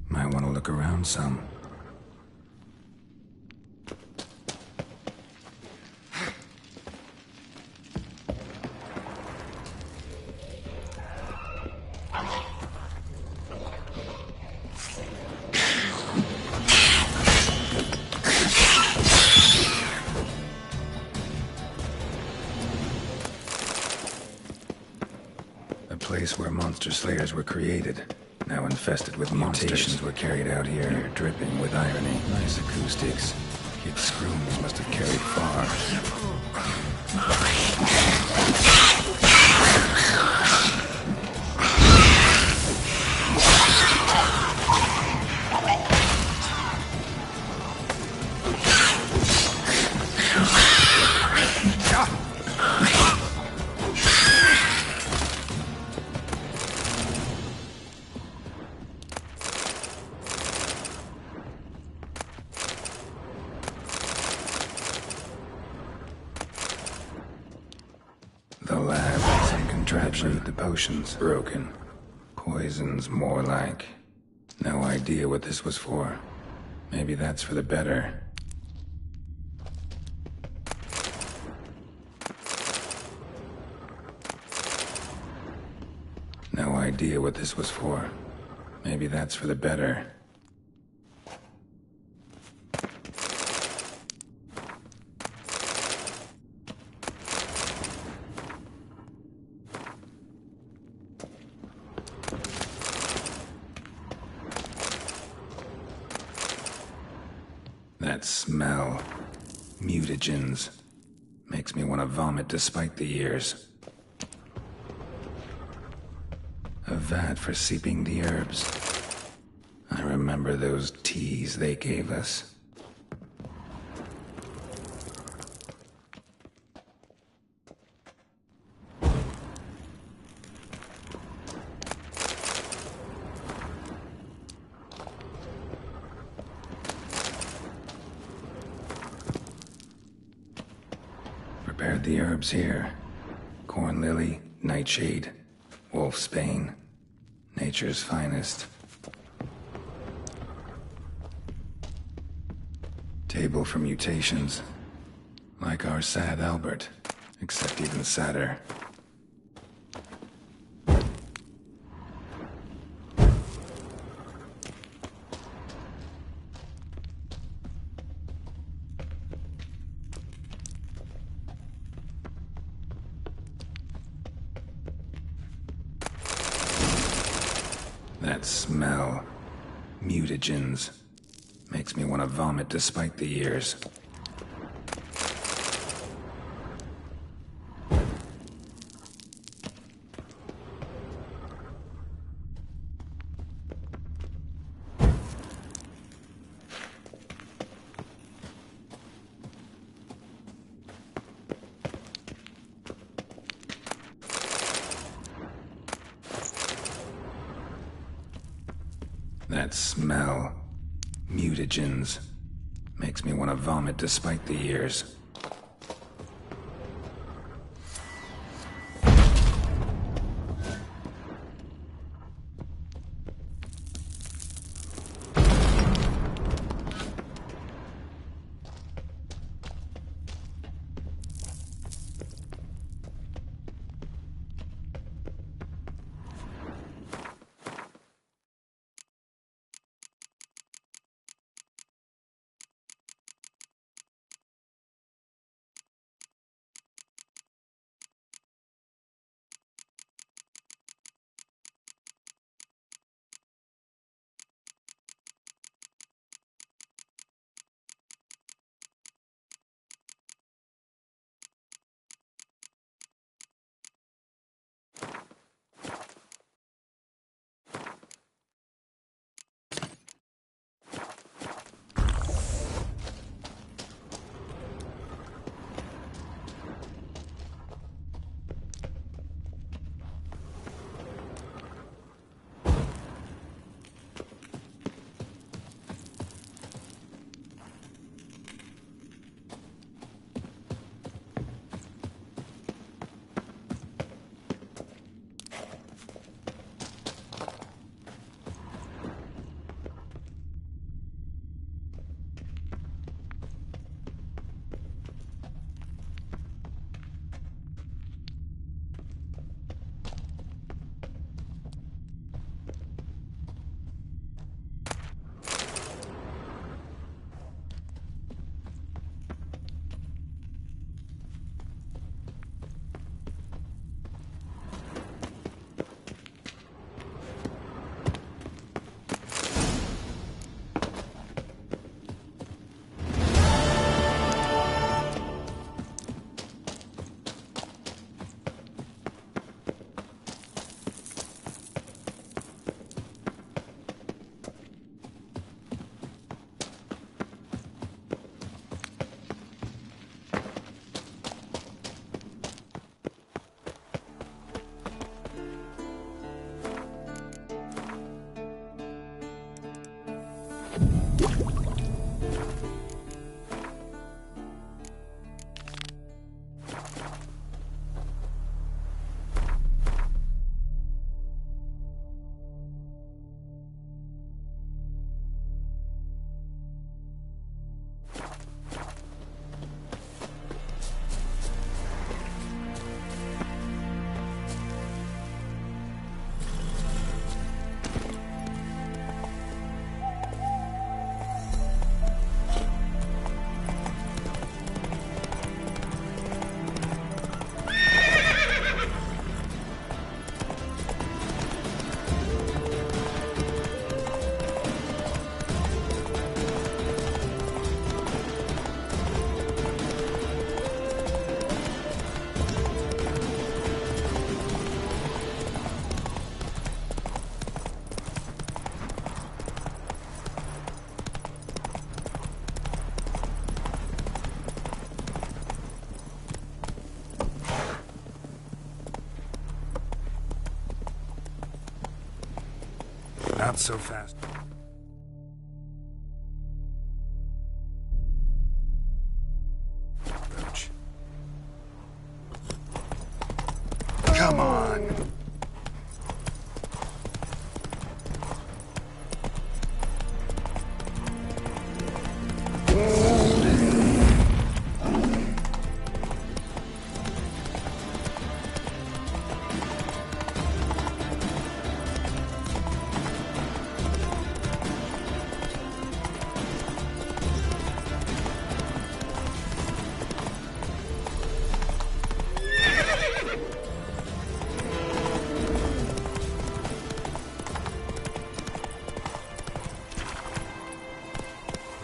Might want to look around some. A place where monster slayers were created. Now infested with mutations were carried out here, dripping with irony. Nice acoustics. Its screams must have carried far. The lab has some contraption. The potions broken. Poisons more like. No idea what this was for. Maybe that's for the better. No idea what this was for. Maybe that's for the better. That smell. Mutagens. Makes me want to vomit despite the years. A vat for seeping the herbs. I remember those teas they gave us. Prepared the herbs here. Corn lily, nightshade, wolfsbane, nature's finest. Table for mutations. Like our sad Albert, except even sadder. That smell. Mutagens. Makes me want to vomit despite the years. That smell. Mutagens. Makes me want to vomit despite the years. Not so fast. Roach. Come on.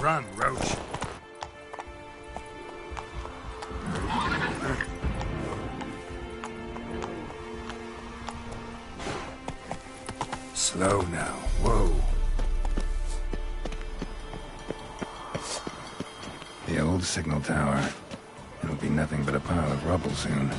Run, Roach. Slow now. Whoa. The old signal tower. It'll be nothing but a pile of rubble soon.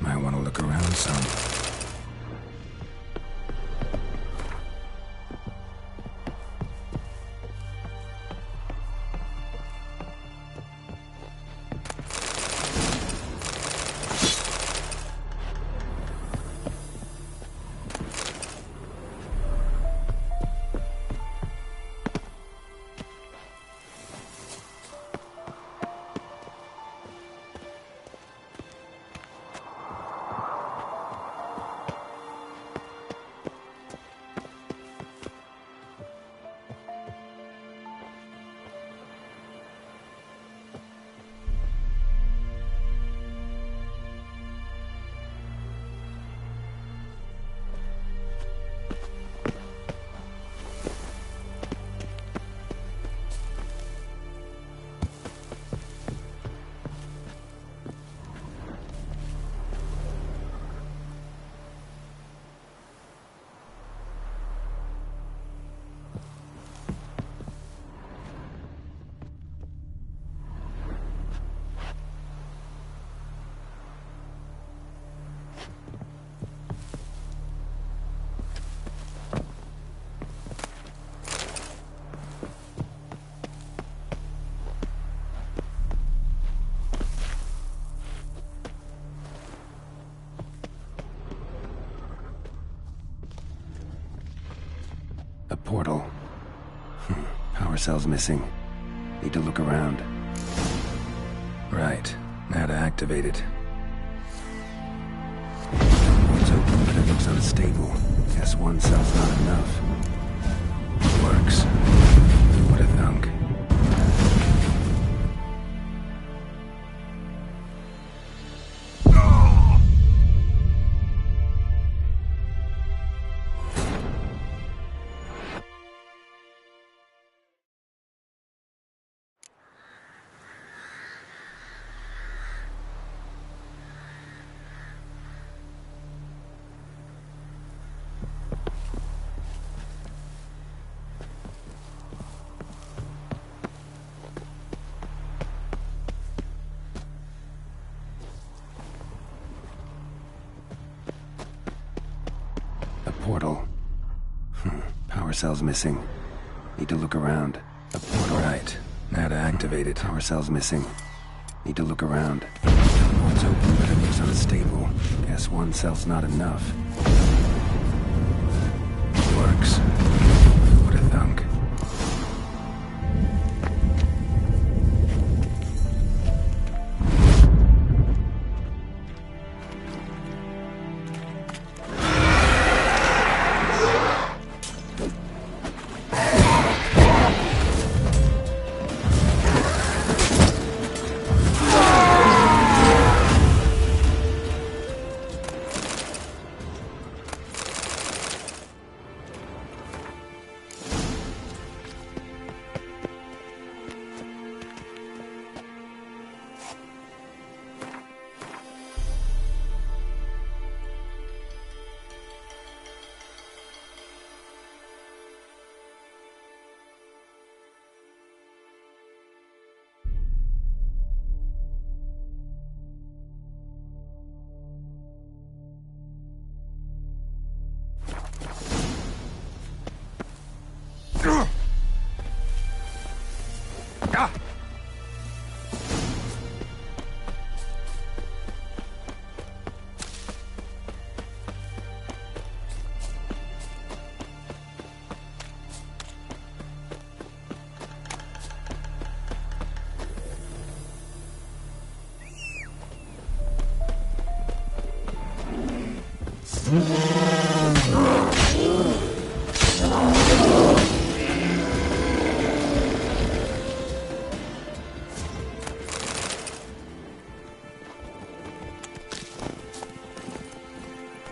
Might want to look around some. A portal. Power cell's missing. Need to look around. Right. Now to activate it. It's open, but it looks unstable. Guess one cell's not enough. Works. Who would have thunk? portal. Power cell's missing. Need to look around. A portal. Right. Now to activate it. Power cell's missing. Need to look around. Port's open, but it looks unstable. Guess one cell's not enough. Works. Who would have thunk?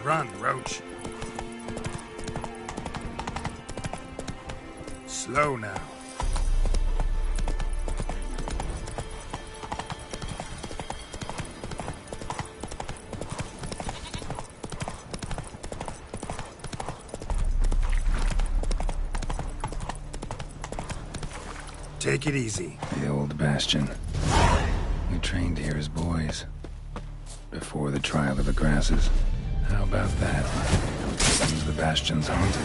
Run, Roach. Slow now. Take it easy. The old Bastion. We trained here as boys. Before the trial of the grasses. How about that? Seems the Bastion's haunted.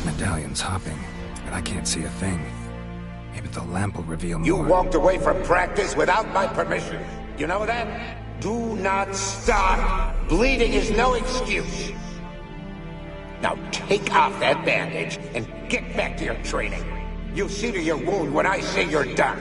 Medallion's hopping, but I can't see a thing. Maybe the lamp will reveal more. You walked away from practice without my permission. You know that? Do not stop. Bleeding is no excuse. Now take off that bandage and get back to your training. You'll see to your wound when I say you're done.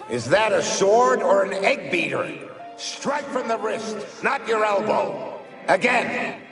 Is that a sword or an egg beater? Strike from the wrist, not your elbow. Again!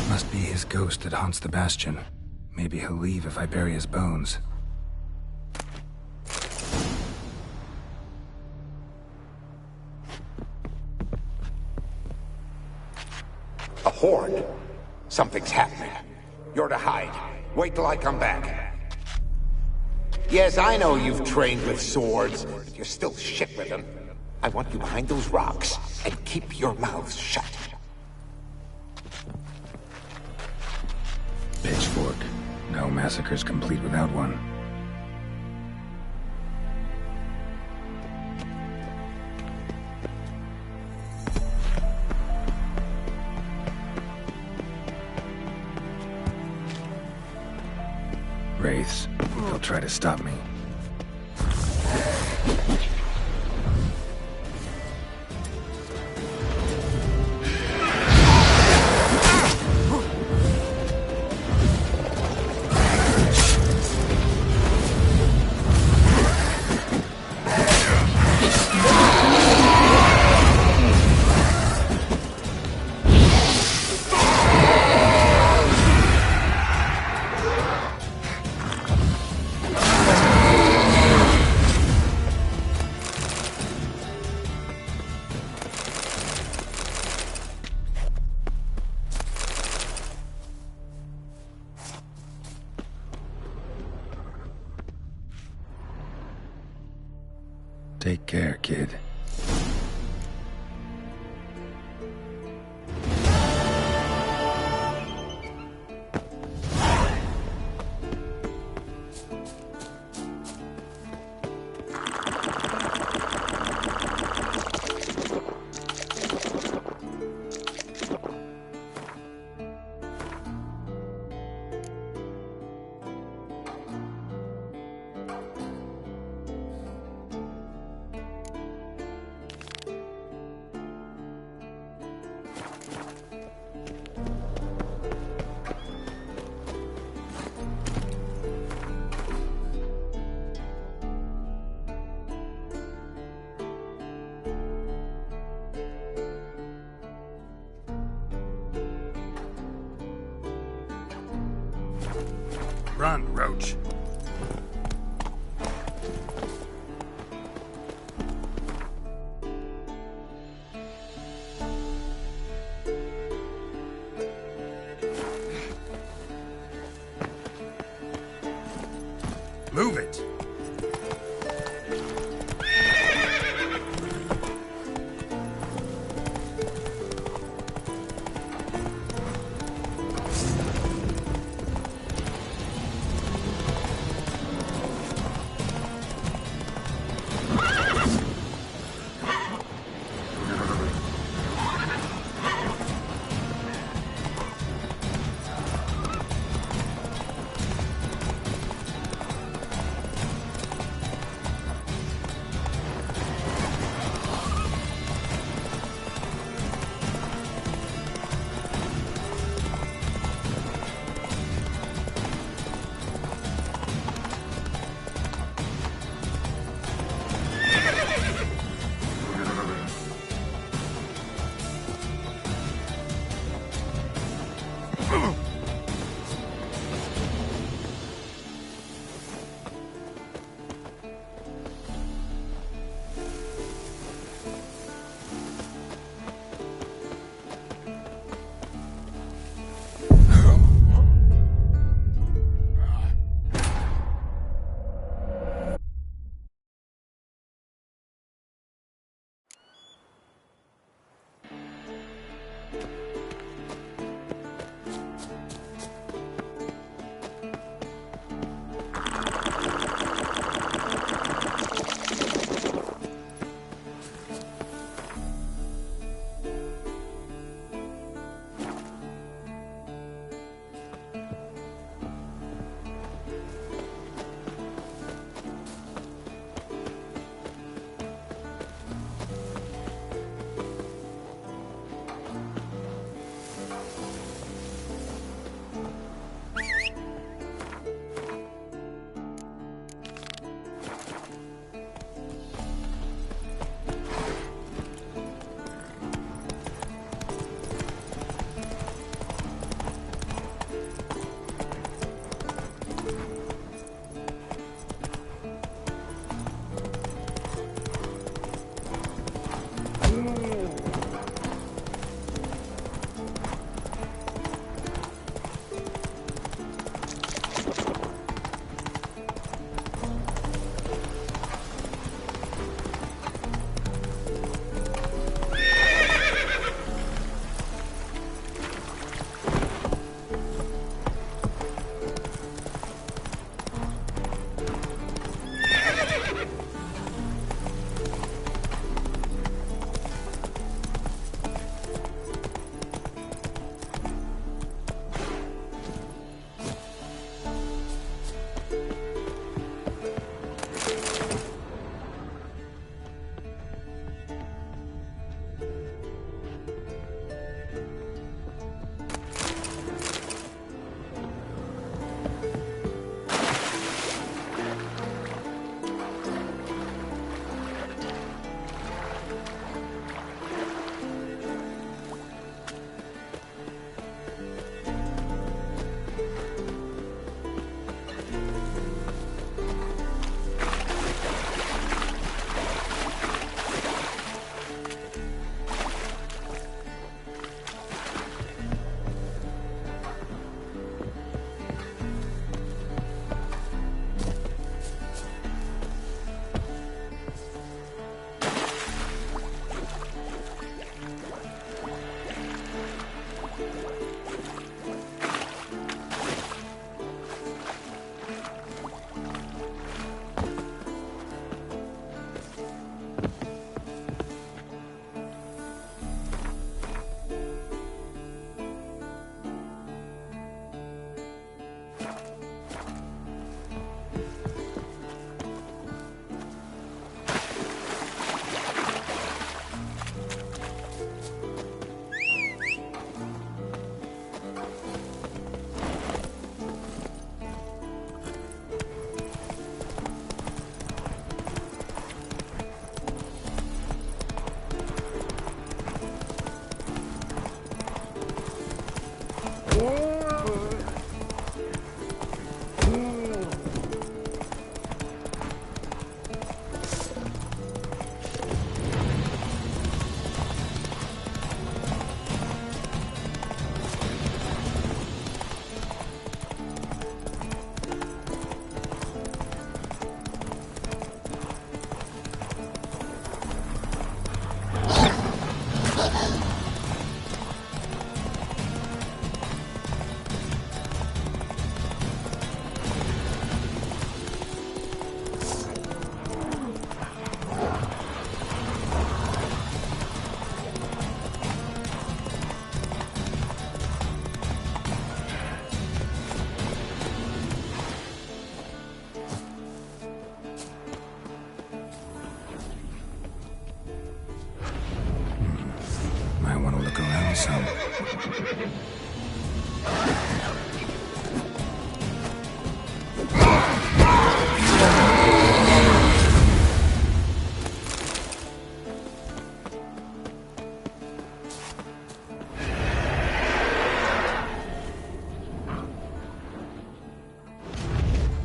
Must be his ghost that haunts the bastion. Maybe he'll leave if I bury his bones. A horde. Something's happening. You're to hide. Wait till I come back. Yes, I know you've trained with swords, but you're still shit with them. I want you behind those rocks, and keep your mouths shut. Pitchfork. No massacre's complete without one. Wraiths. They'll try to stop me. Take care, kid. Run, Roach. Move it.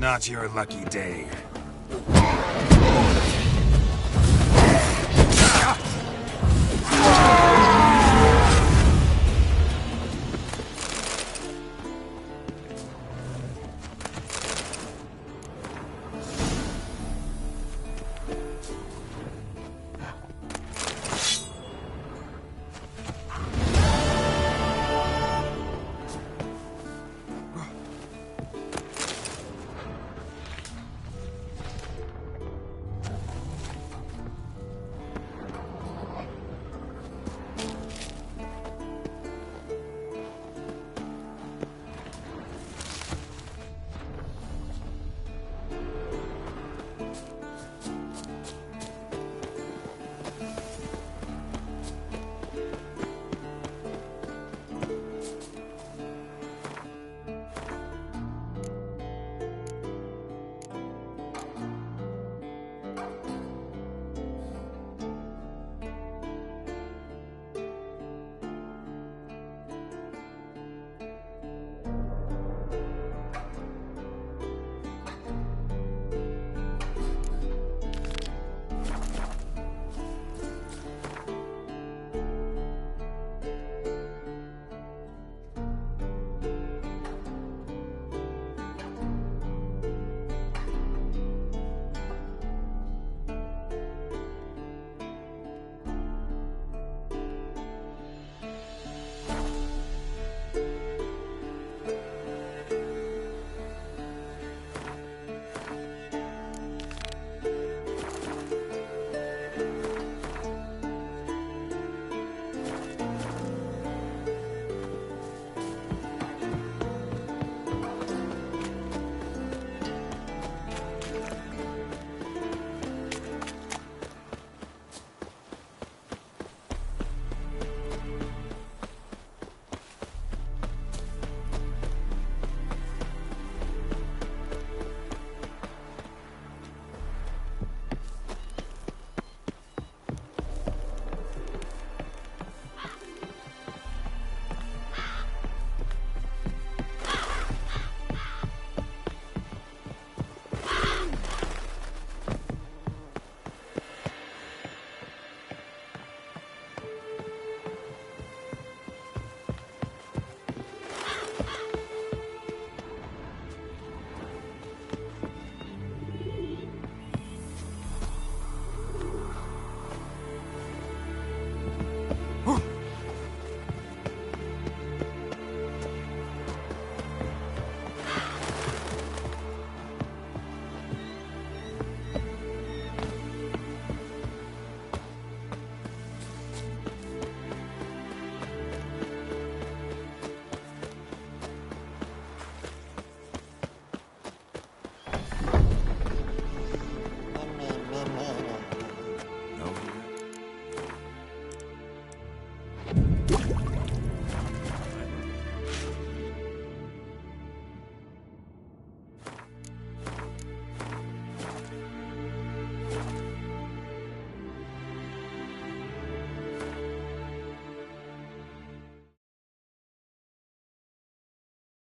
Not your lucky day.